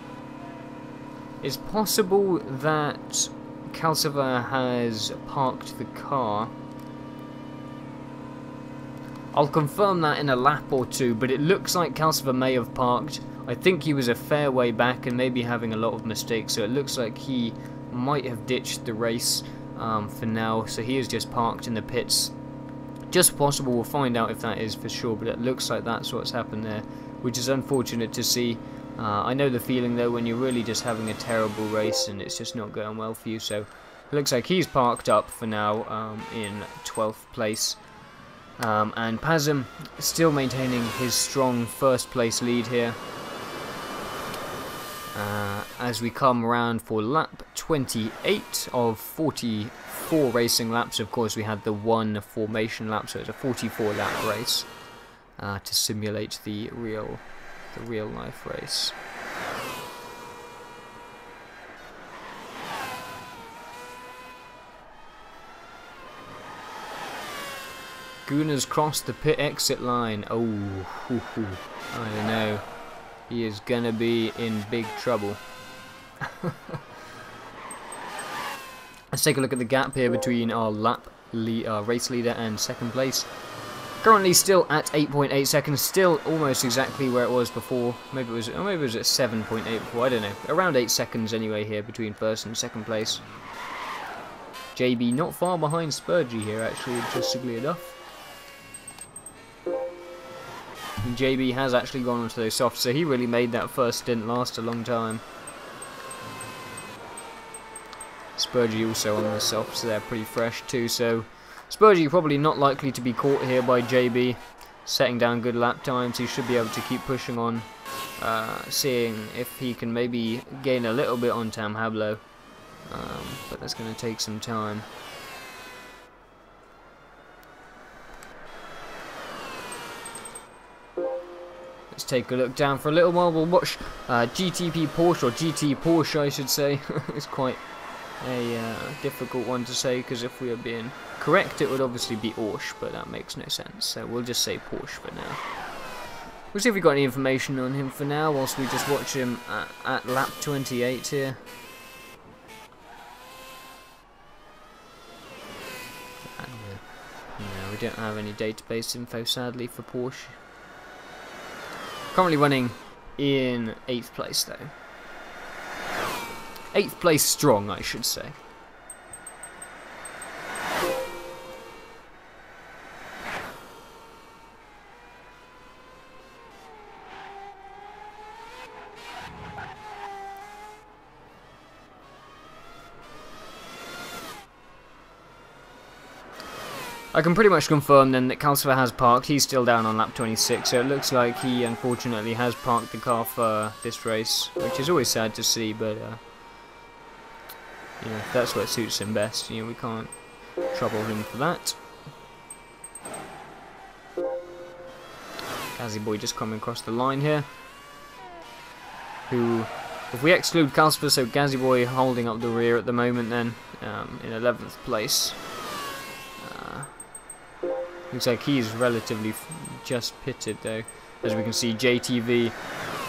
It's possible that Calcifer has parked the car. I'll confirm that in a lap or two, but it looks like Calcifer may have parked. I think he was a fair way back and maybe having a lot of mistakes, so it looks like he might have ditched the race for now. So he is just parked in the pits. Just possible, we'll find out if that is for sure, but it looks like that's what's happened there, which is unfortunate to see. I know the feeling though when you're really just having a terrible race and it's just not going well for you. So it looks like he's parked up for now in 12th place. And Pazem still maintaining his strong 1st place lead here. As we come around for lap 28 of 44 racing laps. Of course we had the 1 formation lap, so it's a 44 lap race to simulate the real life race. Guna's crossed the pit exit line. Oh, I don't know. He is gonna be in big trouble. Let's take a look at the gap here between our race leader and 2nd place. Currently still at 8.8 seconds, still almost exactly where it was before. Maybe it was at 7.8 before, I don't know. Around 8 seconds anyway here between 1st and 2nd place. JB not far behind Spurgey here actually, interestingly enough. And JB has actually gone onto those softs, so he really made that first stint last a long time. Spurgey also on the softs, so they're pretty fresh too, so Spurgey probably not likely to be caught here by JB, setting down good lap times. He should be able to keep pushing on, seeing if he can maybe gain a little bit on Tam Hablo, but that's going to take some time. Let's take a look down for a little while. We'll watch GTP Porsche, or GT Porsche I should say. It's quite a difficult one to say, because if we are being correct it would obviously be Porsche, but that makes no sense, so we'll just say Porsche for now. We'll see if we got any information on him for now, whilst we just watch him at lap 28 here. No, we don't have any database info sadly for Porsche. Currently running in 8th place though. 8th place strong, I should say. I can pretty much confirm then that Calcifer has parked. He's still down on lap 26, so it looks like he unfortunately has parked the car for this race, which is always sad to see, but you know, that's what suits him best. You know, we can't trouble him for that. Gazzy Boy just coming across the line here. Who, if we exclude Calcifer, so Gazzy Boy holding up the rear at the moment then, in 11th place. Looks like he's relatively just pitted though. As we can see, JTV,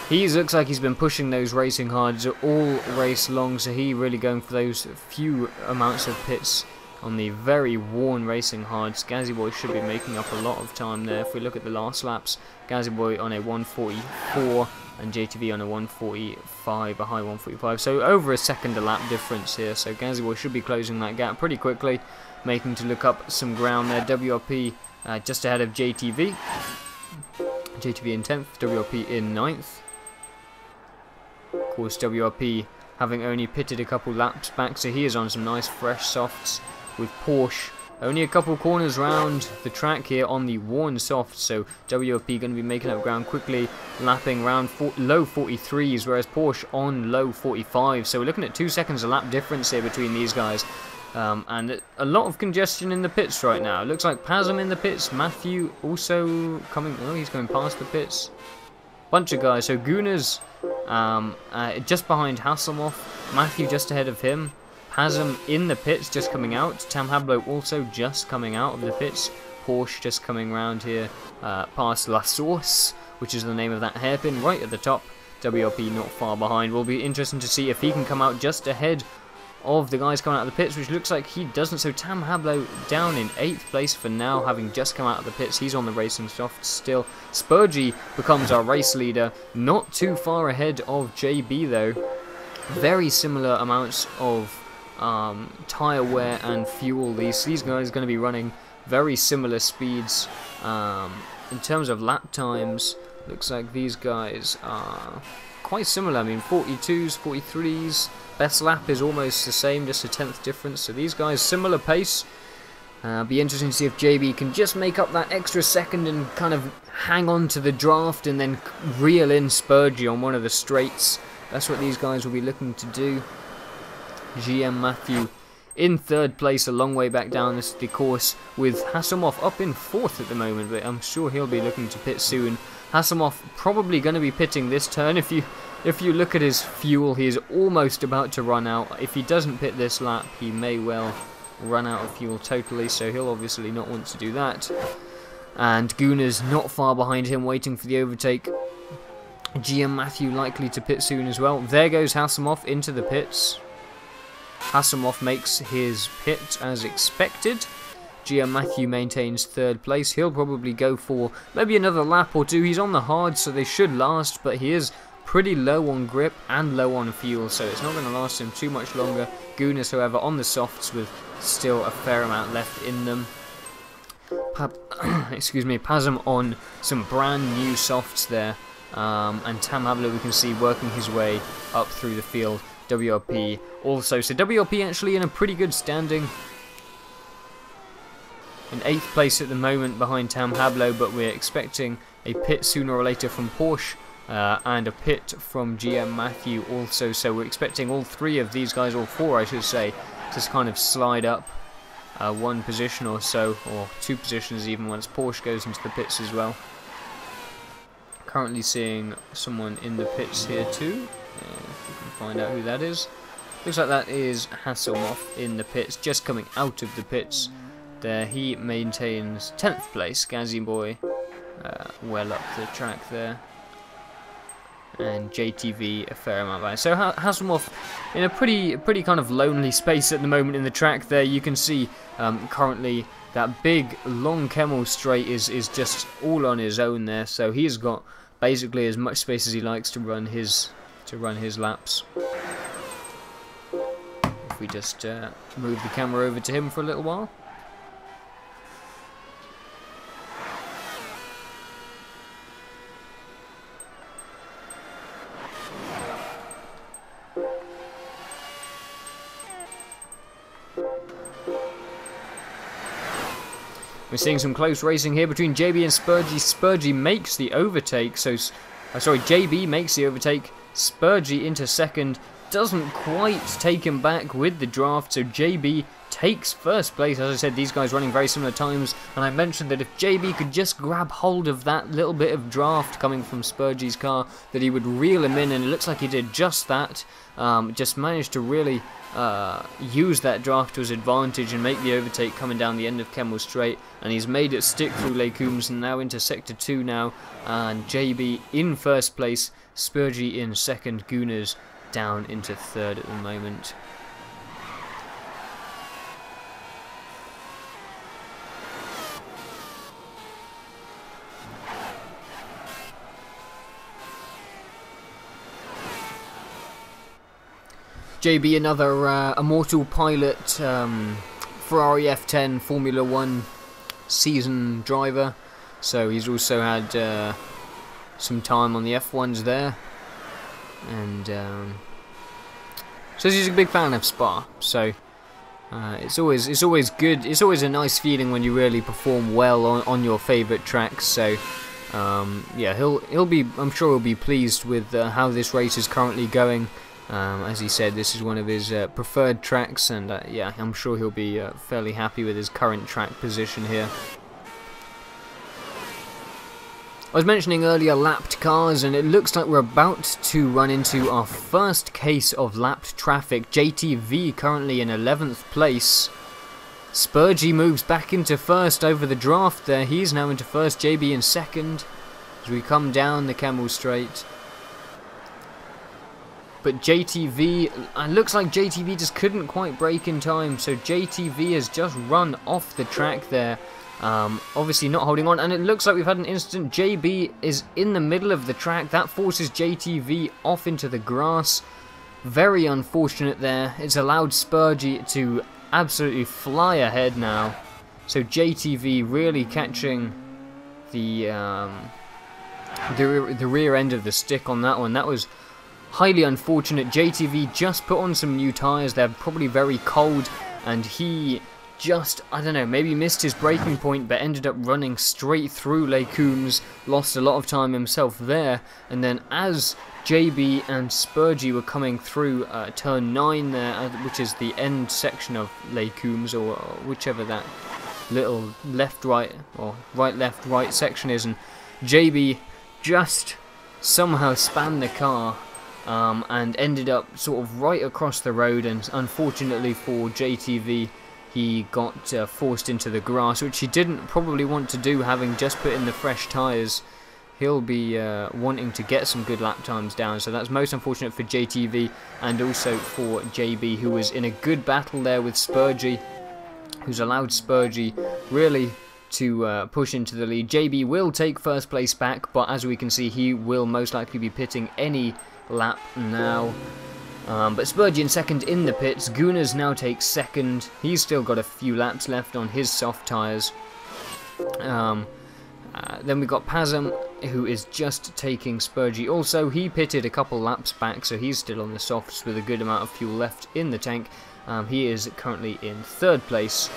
he looks like he's been pushing those racing hards all race long, so he really going for those few amounts of pits on the very worn racing hards. Gazzy Boy should be making up a lot of time there. If we look at the last laps, Gazzy Boy on a 144 and JTV on a 145, a high 145. So over a second a lap difference here. So Gazzy Boy should be closing that gap pretty quickly, making to look up some ground there. WRP just ahead of JTV. JTV in 10th, WRP in 9th. Of course, WRP having only pitted a couple laps back, so he is on some nice fresh softs with Porsche. Only a couple corners round the track here on the worn softs, so WRP going to be making up ground quickly, lapping around low 43s, whereas Porsche on low 45. So we're looking at 2 seconds a lap difference here between these guys. And a lot of congestion in the pits right now. It looks like Pasm in the pits. Matthew also coming. Oh, he's going past the pits. Bunch of guys. So Gunners just behind Hasselhoff. Matthew just ahead of him. Pasm in the pits, just coming out. Tam Hablo also just coming out of the pits. Porsche just coming around here past La Source, which is the name of that hairpin right at the top. WRP not far behind. Will be interesting to see if he can come out just ahead of the guys coming out of the pits, which looks like he doesn't. So Tam Hablo down in 8th place for now, having just come out of the pits. He's on the racing soft still. Spurgey becomes our race leader, not too far ahead of JB though. Very similar amounts of tyre wear and fuel. These guys are going to be running very similar speeds. In terms of lap times, looks like these guys are quite similar. I mean, 42s, 43s. Best lap is almost the same, just a 10th difference. So these guys, similar pace. Be interesting to see if JB can just make up that extra second and kind of hang on to the draft and then reel in Spurgey on one of the straights. That's what these guys will be looking to do. GM Matthew in 3rd place, a long way back down the course, with Hasselhoff up in 4th at the moment, but I'm sure he'll be looking to pit soon. Hasselhoff probably going to be pitting this turn. If you look at his fuel, he is almost about to run out. If he doesn't pit this lap, he may well run out of fuel totally, so he'll obviously not want to do that. And Gunners not far behind him, waiting for the overtake. GM Matthew likely to pit soon as well. There goes Hasselhoff into the pits. Hasselhoff makes his pit as expected. GM Matthew maintains 3rd place. He'll probably go for maybe another lap or two. He's on the hard, so they should last, but he is pretty low on grip and low on fuel, so it's not going to last him too much longer. Gunners, however, on the softs with still a fair amount left in them. Excuse me, Pasm on some brand new softs there, and Tam Hablo we can see working his way up through the field. WRP also, so WRP actually in a pretty good standing. In 8th place at the moment behind Tam Hablo, but we're expecting a pit sooner or later from Porsche. And a pit from GM Matthew also, so we're expecting all 3 of these guys, or 4 I should say, to kind of slide up 1 position or so, or 2 positions even once Porsche goes into the pits as well. Currently seeing someone in the pits here too, if we can find out who that is. Looks like that is Hasselhoff in the pits, just coming out of the pits. There he maintains 10th place, Gazzy Boy well up the track there. And JTV a fair amount behind. So Hasselhoff in a pretty kind of lonely space at the moment in the track there. You can see currently that big long Kemmel straight is just all on his own there. So he's got basically as much space as he likes to run his laps. if we just move the camera over to him for a little while. We're seeing some close racing here between JB and Spurgey. Spurgey makes the overtake, so JB makes the overtake. Spurgey into second, doesn't quite take him back with the draft, so JB takes first place. As I said, these guys running very similar times, and I mentioned that if JB could just grab hold of that little bit of draft coming from Spurgey's car, that he would reel him in, and it looks like he did just that. Just managed to really use that draft to his advantage and make the overtake coming down the end of Kemmel Straight, and he's made it stick through Les Combes and now into Sector 2 now, and JB in first place, Spurgey in second, Gunners down into third at the moment. JB, another immortal pilot, Ferrari F10 Formula 1 season driver, so he's also had some time on the F1s there, and says he's a big fan of Spa, so it's always good. It's always a nice feeling when you really perform well on your favourite tracks. So yeah, I'm sure he'll be pleased with how this race is currently going. As he said, this is one of his preferred tracks, and yeah, I'm sure he'll be fairly happy with his current track position here. I was mentioning earlier lapped cars, and it looks like we're about to run into our first case of lapped traffic. JTV currently in 11th place. Spurgey moves back into first over the draft there. He's now into first, JB in second as we come down the Kemmel Straight. But JTV, it looks like JTV just couldn't quite brake in time, so JTV has just run off the track there. Obviously not holding on, and it looks like we've had an incident. JB is in the middle of the track. That forces JTV off into the grass. Very unfortunate there. It's allowed Spurgey to absolutely fly ahead now. So JTV really catching the rear end of the stick on that one. That was highly unfortunate. JTV just put on some new tyres. They're probably very cold, and he just, I don't know, maybe missed his braking point, but ended up running straight through Les Combes, lost a lot of time himself there, and then as JB and Spurgey were coming through turn 9 there, which is the end section of Les Combes, or whichever that little left-right, or right-left-right section is, and JB just somehow spanned the car and ended up sort of right across the road, and unfortunately for JTV, he got forced into the grass, which he didn't probably want to do, having just put in the fresh tyres. He'll be wanting to get some good lap times down, so that's most unfortunate for JTV and also for JB, who was in a good battle there with Spurgey, who's allowed Spurgey really to push into the lead. JB will take first place back, but as we can see, he will most likely be pitting any lap now. But Spurgey in second in the pits. Gunners now takes second. He's still got a few laps left on his soft tyres. Then we got Pazam, who is just taking Spurgey. Also, he pitted a couple laps back, so he's still on the softs with a good amount of fuel left in the tank. He is currently in third place,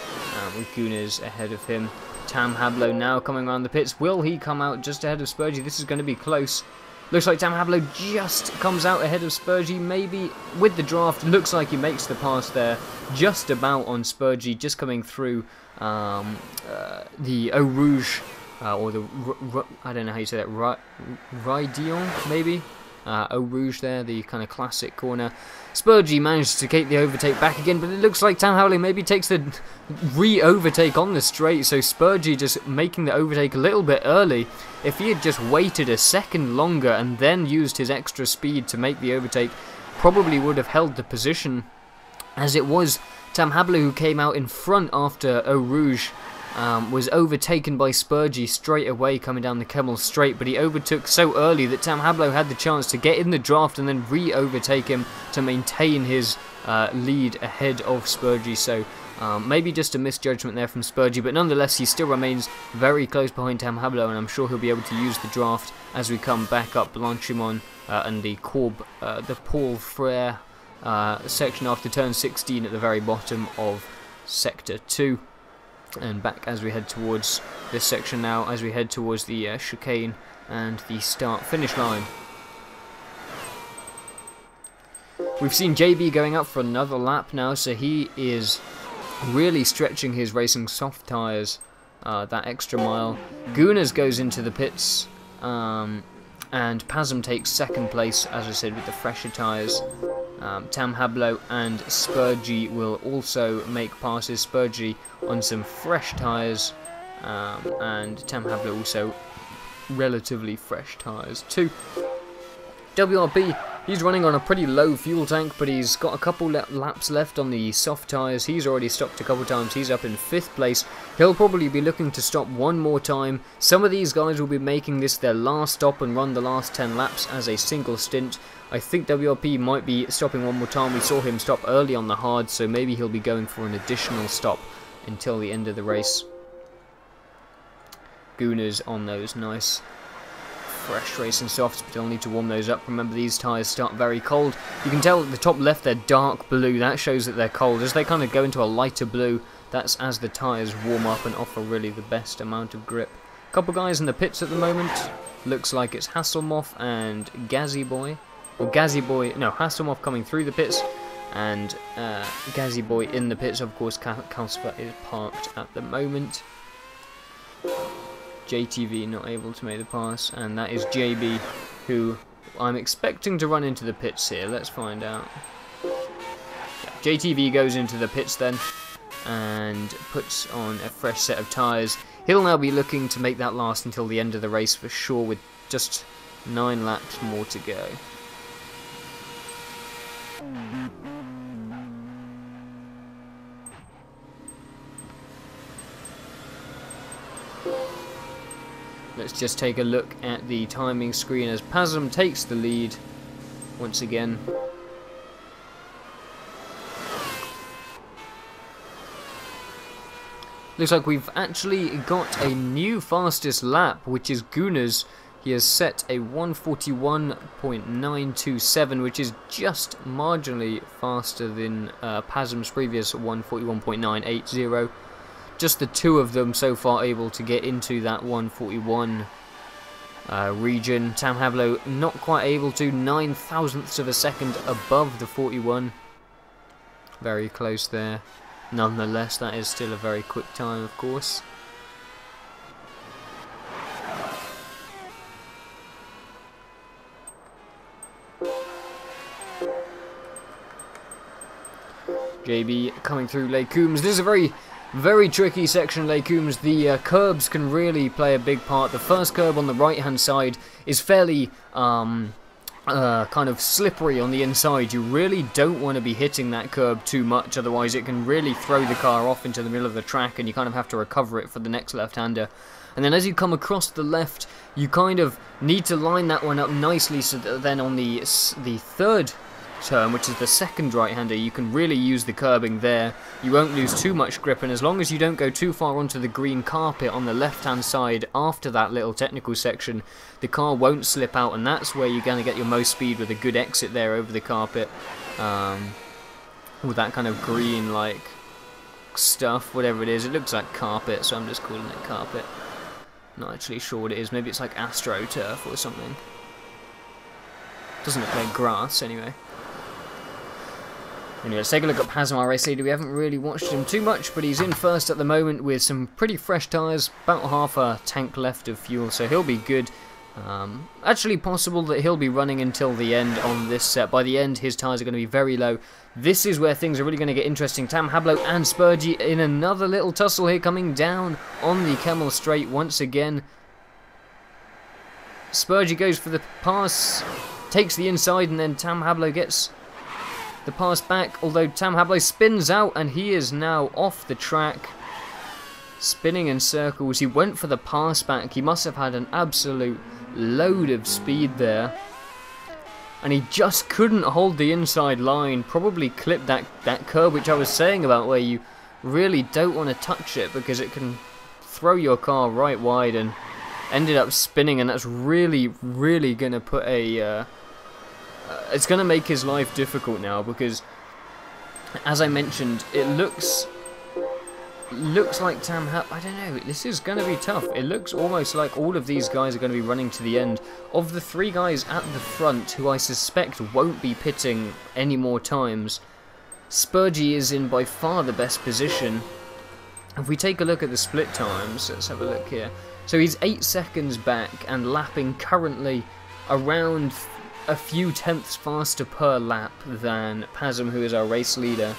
with Gunners ahead of him. Tam Hablo now coming around the pits. Will he come out just ahead of Spurgey? This is going to be close. Looks like Tam Hablo just comes out ahead of Spurgey, maybe with the draft. Looks like he makes the pass there, just about on Spurgey, just coming through the Eau Rouge, or the, I don't know how you say that, Raidion, maybe? Eau Rouge there, the kind of classic corner. Spurgey managed to get the overtake back again, but it looks like Tam Hablo maybe takes the re-overtake on the straight, so Spurgey just making the overtake a little bit early. If he had just waited a second longer and then used his extra speed to make the overtake, probably would have held the position, as it was Tam Hablo who came out in front after Eau Rouge, was overtaken by Spurgey straight away coming down the Kemmel straight, but he overtook so early that Tam Hablo had the chance to get in the draft and then re-overtake him to maintain his lead ahead of Spurgey. So maybe just a misjudgment there from Spurgey, but nonetheless he still remains very close behind Tam Hablo, and I'm sure he'll be able to use the draft as we come back up Blanchimont and the Paul Frere section after turn 16 at the very bottom of Sector 2. And back as we head towards this section now, as we head towards the chicane and the start-finish line. We've seen JB going up for another lap now, so he is really stretching his racing soft tyres that extra mile. Gunas goes into the pits, and Pasm takes second place, as I said, with the fresher tyres. Tam Hablo and Spurgey will also make passes. Spurgey on some fresh tyres, and Tam Hablo also relatively fresh tyres too. WRP, he's running on a pretty low fuel tank, but he's got a couple laps left on the soft tyres. He's already stopped a couple times. He's up in 5th place. He'll probably be looking to stop one more time. Some of these guys will be making this their last stop and run the last 10 laps as a single stint. I think WRP might be stopping one more time. We saw him stop early on the hard, so maybe he'll be going for an additional stop until the end of the race. Gunas on those nice fresh racing softs, but they'll need to warm those up. Remember, these tyres start very cold. You can tell at the top left they're dark blue. That shows that they're cold. As they kind of go into a lighter blue, that's as the tyres warm up and offer really the best amount of grip. Couple guys in the pits at the moment. Looks like it's Hasselhoff and Gazzy Boy. Or Gazzy Boy, no, Hasselhoff coming through the pits, and Gazzy Boy in the pits. Of course, Kasper is parked at the moment. JTV not able to make the pass, and that is JB, who I'm expecting to run into the pits here. Let's find out. Yeah, JTV goes into the pits then, and puts on a fresh set of tyres. He'll now be looking to make that last until the end of the race for sure, with just 9 laps more to go. Let's just take a look at the timing screen as Pasm takes the lead once again. Looks like we've actually got a new fastest lap, which is Gunas. He has set a 141.927, which is just marginally faster than Pasm's previous 141.980. Just the two of them so far able to get into that 141 region. Tam Hablo not quite able to, 9 thousandths of a second above the 41. Very close there. Nonetheless, that is still a very quick time, of course. JB coming through Les Combes. This is a very tricky section, Les Combes. The curbs can really play a big part. The first curb on the right hand side is fairly kind of slippery on the inside. You really don't want to be hitting that curb too much, otherwise it can really throw the car off into the middle of the track and you kind of have to recover it for the next left-hander. And then as you come across the left, you kind of need to line that one up nicely so that then on the third turn, which is the second right-hander, you can really use the curbing there. You won't lose too much grip, and as long as you don't go too far onto the green carpet on the left-hand side after that little technical section, the car won't slip out, and that's where you're going to get your most speed with a good exit there over the carpet. With that kind of green, like, stuff, whatever it is. It looks like carpet, so I'm just calling it carpet. Not actually sure what it is. Maybe it's like AstroTurf or something. Doesn't look like grass, anyway. Anyway, let's take a look at Pasm, our race leader. We haven't really watched him too much, but he's in first at the moment with some pretty fresh tyres, about half a tank left of fuel, so he'll be good. Actually possible that he'll be running until the end on this set. By the end, his tyres are going to be very low. This is where things are really going to get interesting. Tam Hablo and Spurgey in another little tussle here, coming down on the Kemmel straight once again. Spurgey goes for the pass, takes the inside, and then Tam Hablo gets the pass back, although Tam Hablo spins out and he is now off the track. spinning in circles. He went for the pass back. He must have had an absolute load of speed there. And he just couldn't hold the inside line. Probably clipped that curb, which I was saying about, where you really don't want to touch it because it can throw your car right wide, and ended up spinning, and that's really going to put a... it's going to make his life difficult now, because, as I mentioned, it looks like I don't know, this is going to be tough. It looks almost like all of these guys are going to be running to the end. Of the 3 guys at the front, who I suspect won't be pitting any more times, Spurgey is in by far the best position. If we take a look at the split times, let's have a look here. So he's 8 seconds back and lapping currently around a few tenths faster per lap than Pasm, who is our race leader.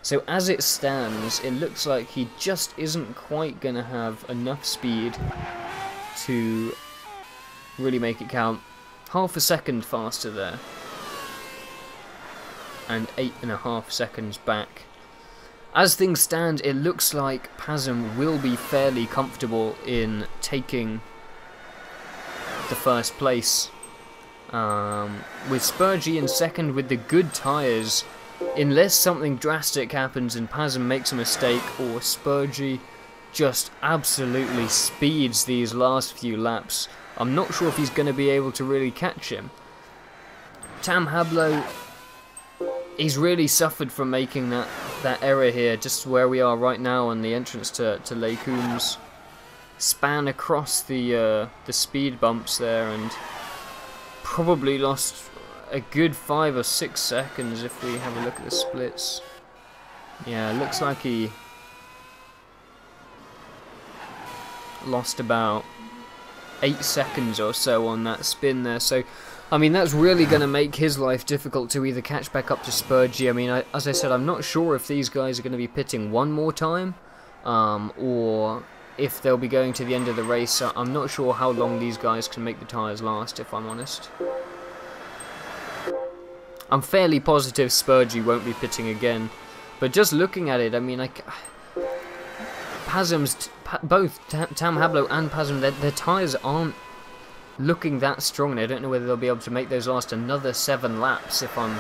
So as it stands, it looks like he just isn't quite going to have enough speed to really make it count. Half a second faster there. And 8.5 seconds back. As things stand, it looks like Pasm will be fairly comfortable in taking the first place. With Spurgey in second with the good tyres, unless something drastic happens and Pasm makes a mistake, or Spurgey just absolutely speeds these last few laps, I'm not sure if he's going to be able to really catch him. Tam Hablo, he's really suffered from making that error here, just where we are right now on the entrance to Les Combes. Span across the speed bumps there, and probably lost a good 5 or 6 seconds if we have a look at the splits. Yeah, it looks like he lost about 8 seconds or so on that spin there. So, I mean, that's really going to make his life difficult to either catch back up to Spurgey. I mean, as I said, I'm not sure if these guys are going to be pitting one more time, or if they'll be going to the end of the race. I'm not sure how long these guys can make the tyres last, if I'm honest. I'm fairly positive Spurgey won't be pitting again, but just looking at it, I mean, both Tam Hablo and Pasm, their tyres aren't looking that strong, and I don't know whether they'll be able to make those last another 7 laps, if I'm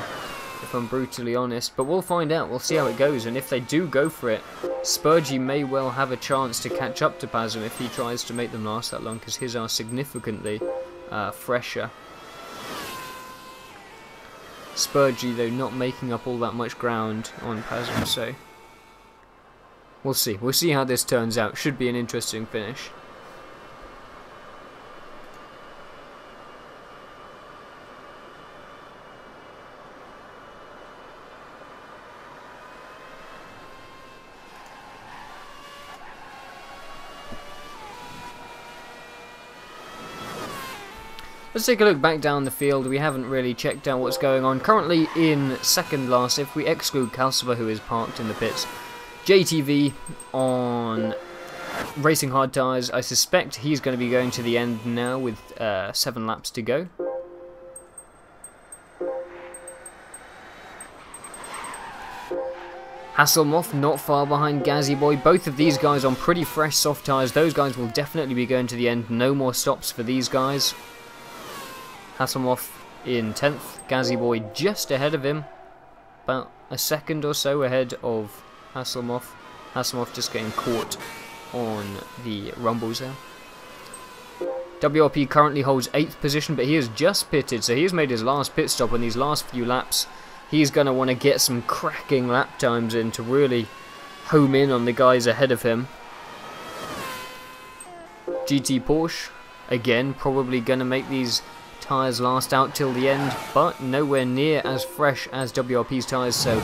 brutally honest. But we'll find out. We'll see how it goes, and if they do go for it, Spurgey may well have a chance to catch up to Pasm if he tries to make them last that long, because his are significantly fresher. Spurgey, though, not making up all that much ground on Pasm, so we'll see. We'll see how this turns out. Should be an interesting finish. Let's take a look back down the field. We haven't really checked out what's going on. Currently in second last, if we exclude Kalsova, who is parked in the pits. JTV on racing hard tyres. I suspect he's going to be going to the end now with 7 laps to go. Hasselhoff not far behind Gazzy Boy. Both of these guys on pretty fresh soft tyres. Those guys will definitely be going to the end. No more stops for these guys. Hasselhoff in 10th, Gazzy Boy just ahead of him, about a second or so ahead of Hasselhoff. Hasselhoff just getting caught on the rumbles there. WRP currently holds 8th position, but he has just pitted, so he has made his last pit stop on these last few laps. He's going to want to get some cracking lap times in to really home in on the guys ahead of him. GT Porsche, again, probably going to make these tyres last out till the end, but nowhere near as fresh as WRP's tyres, so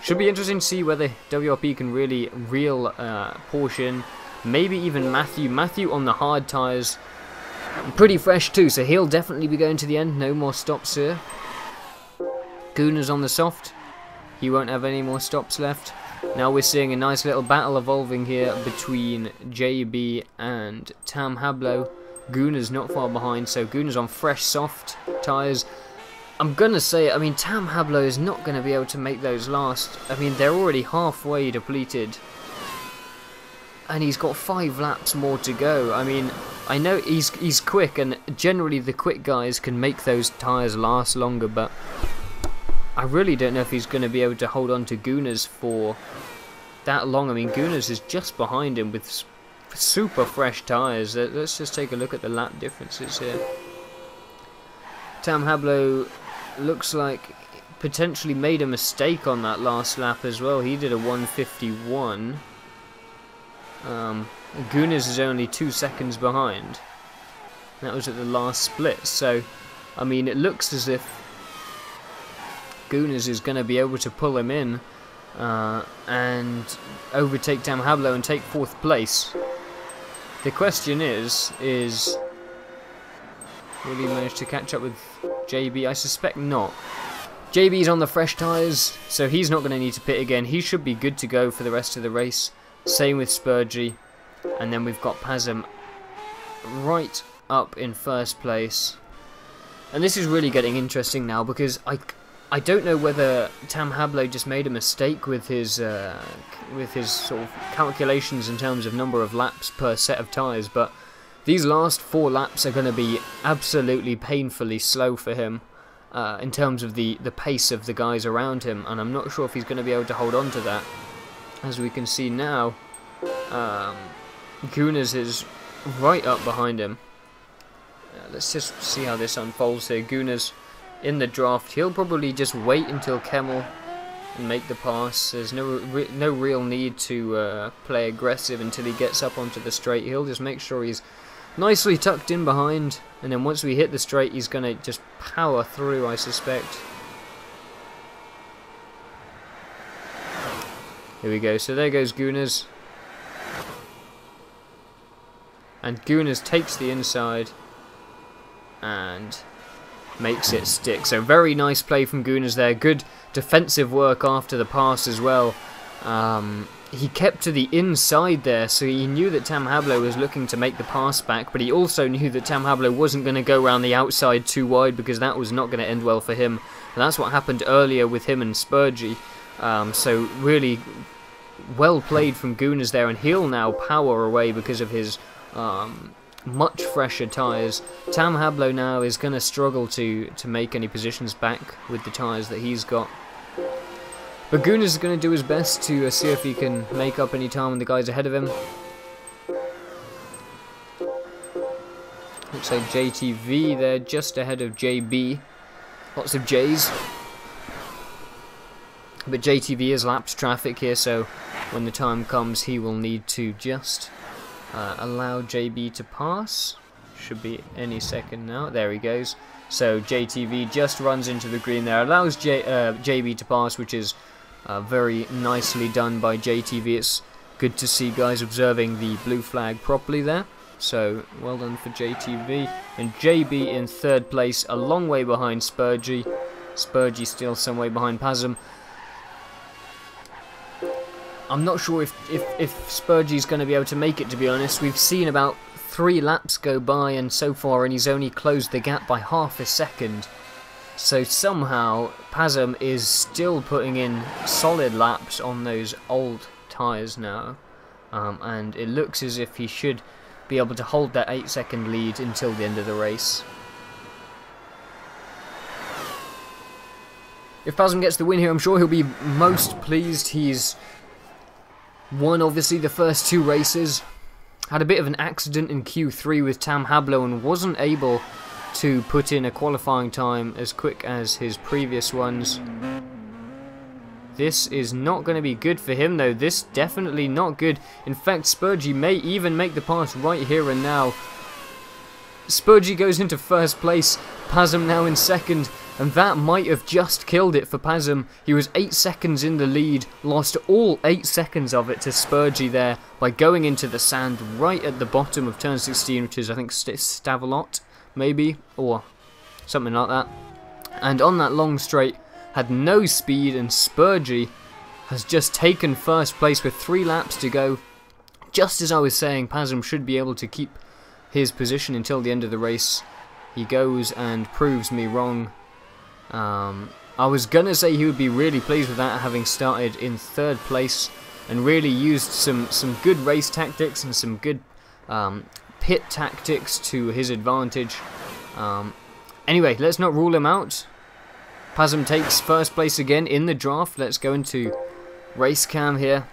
should be interesting to see whether WRP can really reel Porsche in. Maybe even Matthew on the hard tyres, pretty fresh too, so he'll definitely be going to the end. No more stops here. Guna's on the soft, he won't have any more stops left. Now we're seeing a nice little battle evolving here between JB and Tam Hablo. Guna's not far behind, so Guna's on fresh soft tyres. I'm gonna say, I mean, Tam Hablo is not gonna be able to make those last. I mean, they're already halfway depleted. and he's got 5 laps more to go. I mean, I know he's quick, and generally the quick guys can make those tyres last longer, but I really don't know if he's going to be able to hold on to Gunas for that long. I mean, Gunas is just behind him with super fresh tyres. Let's just take a look at the lap differences here. Tam Hablo looks like potentially made a mistake on that last lap as well. He did a 1:51. Gunas is only 2 seconds behind. That was at the last split. So, I mean, it looks as if Gunas is going to be able to pull him in and overtake Tam Hablo and take 4th place. The question is will he manage to catch up with JB? I suspect not. JB's on the fresh tyres, so he's not going to need to pit again. He should be good to go for the rest of the race. Same with Spurgey. And then we've got Pazem right up in 1st place. And this is really getting interesting now, because I don't know whether Tam Hablo just made a mistake with his sort of calculations in terms of number of laps per set of tyres, but these last 4 laps are going to be absolutely painfully slow for him in terms of the pace of the guys around him, and I'm not sure if he's going to be able to hold on to that. As we can see now, Gunas is right up behind him. Let's just see how this unfolds here. Gunas in the draft. He'll probably just wait until Kemmel and make the pass. There's no real need to play aggressive until he gets up onto the straight. He'll just make sure he's nicely tucked in behind, and then once we hit the straight, he's going to just power through, I suspect. Here we go. So there goes Gunas. And Gunas takes the inside and makes it stick. So very nice play from Gunas there. Good defensive work after the pass as well. He kept to the inside there, so he knew that Tam Hablo was looking to make the pass back, but he also knew that Tam Hablo wasn't going to go around the outside too wide, because that was not going to end well for him. And that's what happened earlier with him and Spurgey. So really well played from Gunas there, and he'll now power away because of his much fresher tyres. Tam Hablo now is going to struggle to make any positions back with the tyres that he's got. But Gunas is going to do his best to see if he can make up any time when the guys ahead of him. Looks like JTV there just ahead of JB. Lots of J's. But JTV has lapped traffic here, so when the time comes he will need to just allow JB to pass. Should be any second now. There he goes. So JTV just runs into the green there, allows JB to pass, which is very nicely done by JTV. It's good to see guys observing the blue flag properly there. So well done for JTV. And JB in 3rd place, a long way behind Spurgey. Spurgey still some way behind Pazem. I'm not sure if Spurgey's going to be able to make it, to be honest. We've seen about 3 laps go by and so far, and he's only closed the gap by half a second. So somehow Pazem is still putting in solid laps on those old tyres now, and it looks as if he should be able to hold that 8-second lead until the end of the race. If Pazem gets the win here, I'm sure he'll be most pleased. He's won obviously the first 2 races, had a bit of an accident in Q3 with Tam Hablo and wasn't able to put in a qualifying time as quick as his previous ones. This is not going to be good for him though. This definitely not good. In fact, Spurgey may even make the pass right here and now. Spurgey goes into 1st place, Pazem now in 2nd, and that might have just killed it for Pazem. He was 8 seconds in the lead, lost all 8 seconds of it to Spurgey there by going into the sand right at the bottom of turn 16, which is I think Stavelot maybe, or something like that. And on that long straight, had no speed, and Spurgey has just taken 1st place with 3 laps to go. Just as I was saying, Pazem should be able to keep his position until the end of the race. He goes and proves me wrong. I was gonna say he would be really pleased with that, having started in 3rd place, and really used some good race tactics and some good pit tactics to his advantage. Anyway, let's not rule him out. Pasm takes first place again in the draft. Let's go into race cam here.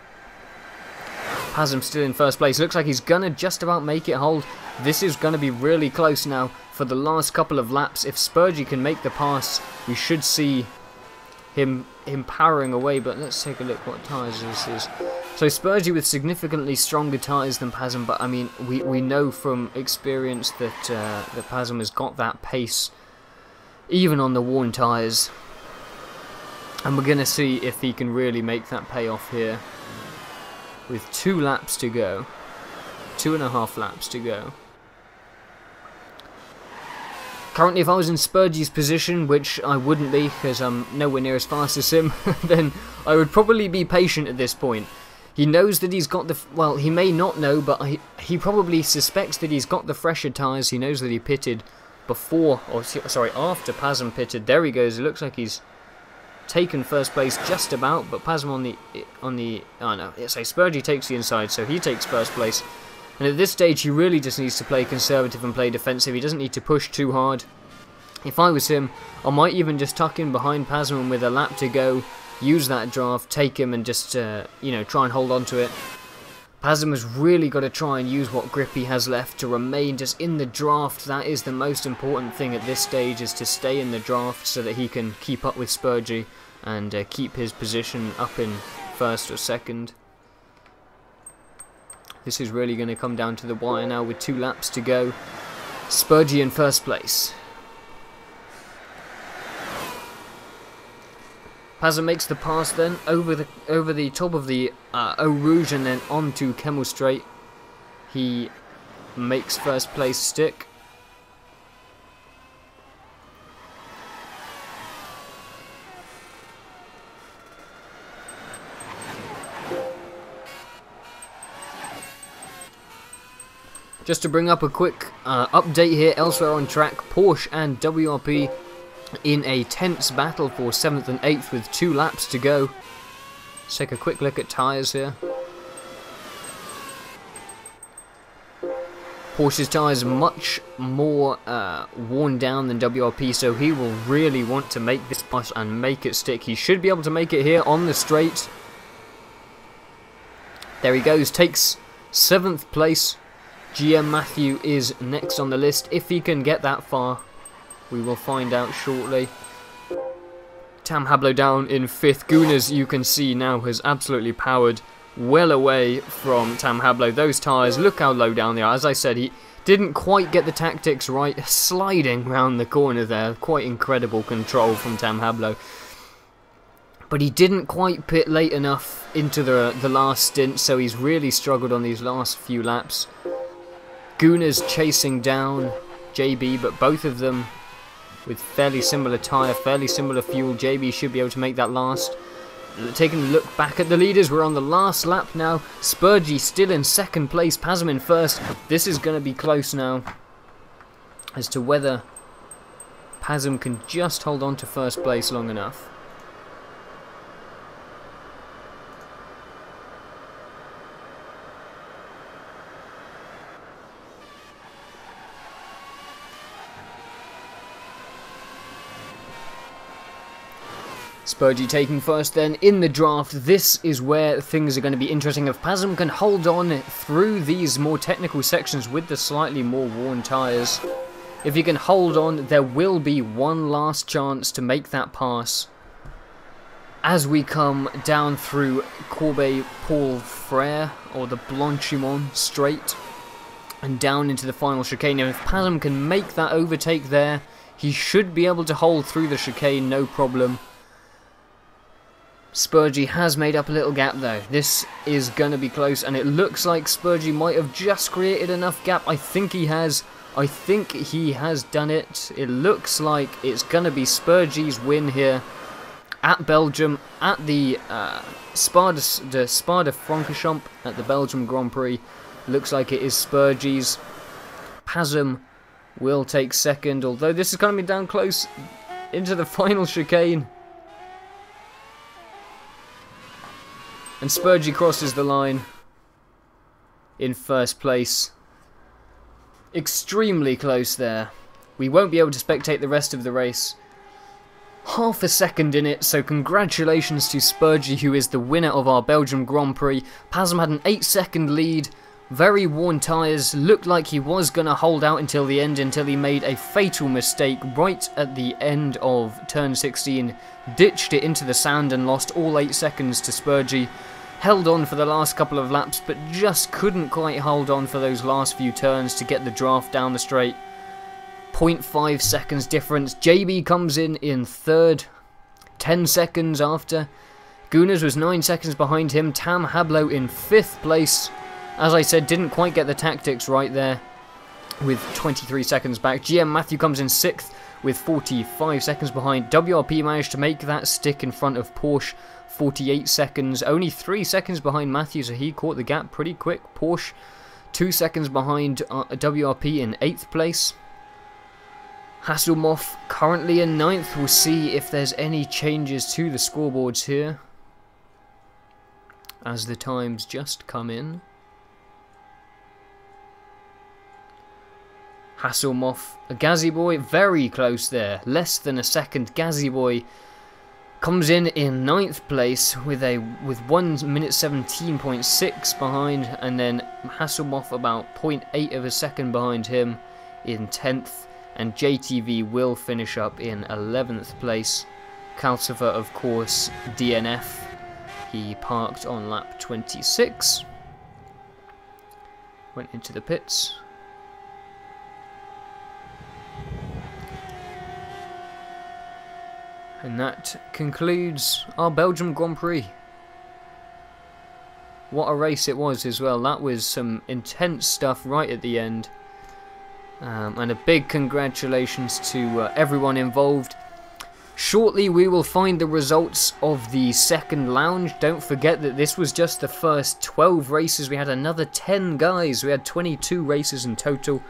Pasm still in first place. Looks like he's gonna just about make it hold. This is gonna be really close now for the last couple of laps. If Spurgey can make the pass, we should see him powering away. But let's take a look what tyres this is. So Spurgey with significantly stronger tyres than Pasm, but I mean we know from experience that Pasm has got that pace even on the worn tyres, and we're gonna see if he can really make that pay off here with 2 laps to go, 2.5 laps to go. Currently, if I was in Spurgey's position, which I wouldn't be because I'm nowhere near as fast as him, then I would probably be patient at this point. He knows that he's got the... well, he may not know, but he probably suspects that he's got the fresher tyres. He knows that he pitted before, or sorry, after Pasm pitted. There he goes. It looks like he's taken first place just about, but Pasm on the oh no, so Spurgey takes the inside, so he takes first place. And at this stage, he really just needs to play conservative and play defensive. He doesn't need to push too hard. If I was him, I might even just tuck in behind Pasm with a lap to go, use that draft, take him, and just you know, try and hold on to it. Pasm has really got to try and use what grip he has left to remain just in the draft. That is the most important thing at this stage, is to stay in the draft so that he can keep up with Spurgey and keep his position up in first or second. This is really going to come down to the wire now with 2 laps to go. Spurgey in first place. Pasm makes the pass then over the top of the Eau Rouge and then onto Kemmel Straight. He makes first place stick. Just to bring up a quick update here, elsewhere on track, Porsche and WRP in a tense battle for 7th and 8th with 2 laps to go. Let's take a quick look at tyres here. Porsche's tyres much more worn down than WRP, so he will really want to make this pass and make it stick. He should be able to make it here on the straight. There he goes, takes 7th place. GM Matthew is next on the list. If he can get that far, we will find out shortly. Tam Hablo down in 5th. Gunas, you can see now, has absolutely powered well away from Tam Hablo. Those tyres, look how low down they are. As I said, he didn't quite get the tactics right. Sliding round the corner there. Quite incredible control from Tam Hablo. But he didn't quite pit late enough into the last stint, so he's really struggled on these last few laps. Gunas chasing down JB, but both of them with fairly similar tyre, fairly similar fuel. JB should be able to make that last. Taking a look back at the leaders, we're on the last lap now. Spurgey still in 2nd place, Pasm in 1st. This is going to be close now as to whether Pasm can just hold on to 1st place long enough. Spurgey taking first then in the draft. This is where things are going to be interesting. If Pasm can hold on through these more technical sections with the slightly more worn tyres, if he can hold on, there will be one last chance to make that pass as we come down through Corbeil-Paul Frere, or the Blanchimont straight, and down into the final chicane. Now, if Pasm can make that overtake there, he should be able to hold through the chicane, no problem. Spurgey has made up a little gap though. This is going to be close, and it looks like Spurgey might have just created enough gap. I think he has. I think he has done it. It looks like it's going to be Spurgey's win here at Belgium, at the Spa de Francorchamps at the Belgium Grand Prix. Looks like it is Spurgey's. Pasm will take 2nd, although this is coming down close into the final chicane. And Spurgey crosses the line in first place. Extremely close there. We won't be able to spectate the rest of the race. Half a second in it, so congratulations to Spurgey, who is the winner of our Belgium Grand Prix. Pasm had an 8-second lead, very worn tyres, looked like he was going to hold out until the end, until he made a fatal mistake right at the end of turn 16, ditched it into the sand and lost all 8 seconds to Spurgey. Held on for the last couple of laps, but just couldn't quite hold on for those last few turns to get the draft down the straight. 0.5 seconds difference. JB comes in third, 10 seconds after. Gunners was 9 seconds behind him. Tam Hablo in 5th place. As I said, didn't quite get the tactics right there with 23 seconds back. GM Matthew comes in 6th with 45 seconds behind. WRP managed to make that stick in front of Porsche, 48 seconds. Only 3 seconds behind Matthew, so he caught the gap pretty quick. Porsche 2 seconds behind WRP in 8th place. Hasselhoff currently in 9th. We'll see if there's any changes to the scoreboards here as the times just come in. Hasselhoff, a Gazzy Boy, very close there, less than a second. Gazzy Boy comes in 9th place with 1 minute 17.6 behind, and then Hasselhoff about 0.8 of a second behind him in 10th. And JTV will finish up in 11th place. Calcifer, of course, DNF. He parked on lap 26. Went into the pits. And that concludes our Belgium Grand Prix. What a race it was as well. That was some intense stuff right at the end. And a big congratulations to everyone involved. Shortly we will find the results of the second lounge. Don't forget that this was just the first 12 races. We had another 10 guys. We had 22 races in total.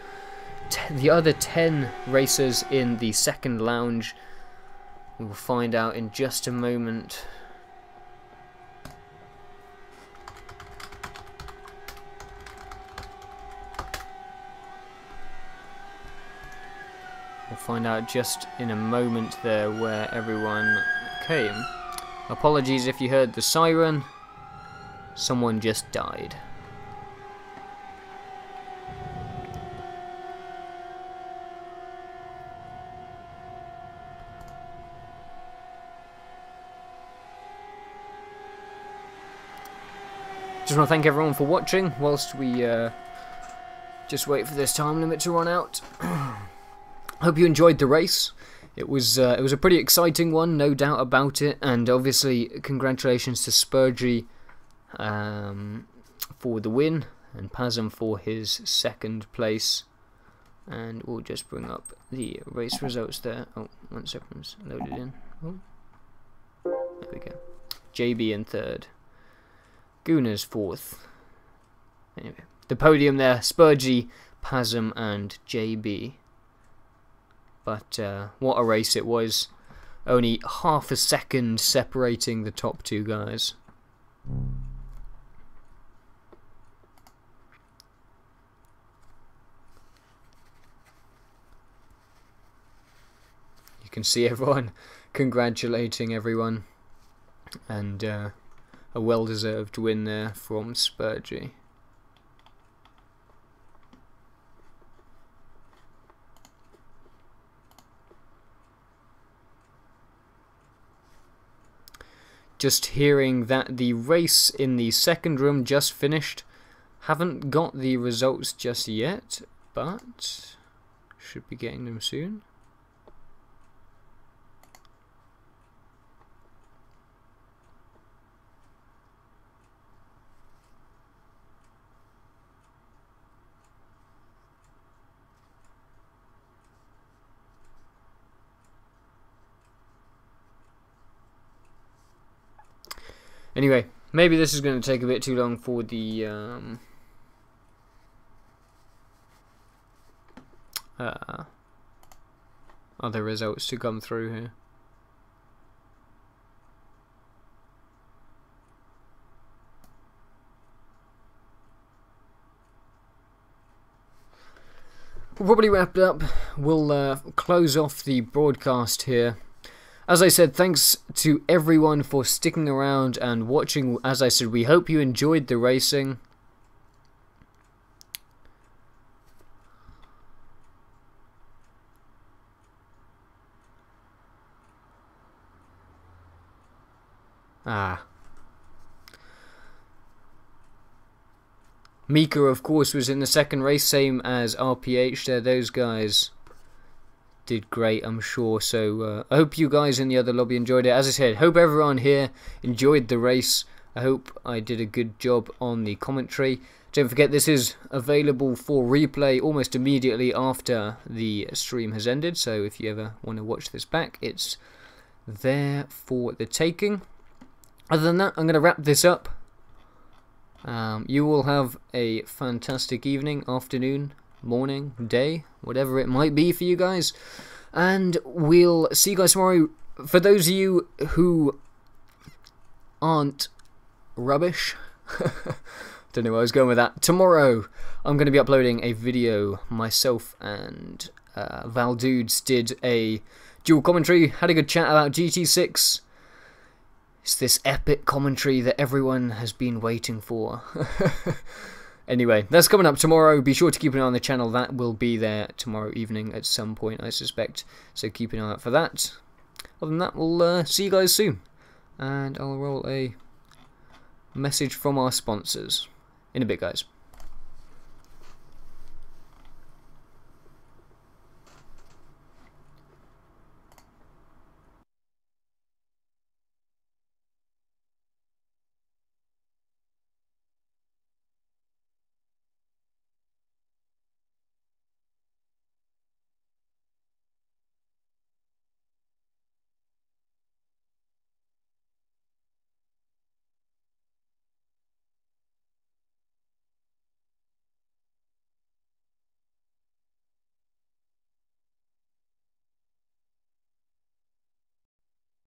The other 10 racers in the second lounge. We will find out in just a moment. We'll find out just in a moment there where everyone came. Apologies if you heard the siren. Someone just died. Just want to thank everyone for watching whilst we just wait for this time limit to run out. Hope you enjoyed the race. It was a pretty exciting one, no doubt about it, and obviously congratulations to Spurgey for the win and Pasm for his second place. And we'll just bring up the race results there. Oh, 1 second, it's loaded in. Oh, there we go. JB in third. Gunners fourth. Anyway, the podium there: Spurgey, Pasm, and JB. But what a race it was. Only half a second separating the top two guys. You can see everyone congratulating everyone. And a well-deserved win there from Spurgey. Just hearing that the race in the second room just finished. Haven't got the results just yet, but should be getting them soon. Anyway, maybe this is going to take a bit too long for the other results to come through here. we'll probably wrap it up. We'll close off the broadcast here. As I said, thanks to everyone for sticking around and watching. As I said, we hope you enjoyed the racing. Mika, of course, was in the second race, same as RPH there. Those guys did great, I'm sure. So I hope you guys in the other lobby enjoyed it. As I said, hope everyone here enjoyed the race. I hope I did a good job on the commentary. Don't forget, this is available for replay almost immediately after the stream has ended. So if you ever want to watch this back, it's there for the taking. Other than that, I'm going to wrap this up. You will have a fantastic evening, afternoon, morning, day, whatever it might be for you guys. And we'll see you guys tomorrow. For those of you who aren't rubbish, don't know where I was going with that. Tomorrow, I'm going to be uploading a video. Myself and Val Dudes did a dual commentary, had a good chat about GT6. It's this epic commentary that everyone has been waiting for. Anyway, that's coming up tomorrow. Be sure to keep an eye on the channel. That will be there tomorrow evening at some point, I suspect. So keep an eye out for that. Other than that, we'll see you guys soon. And I'll roll a message from our sponsors in a bit, guys.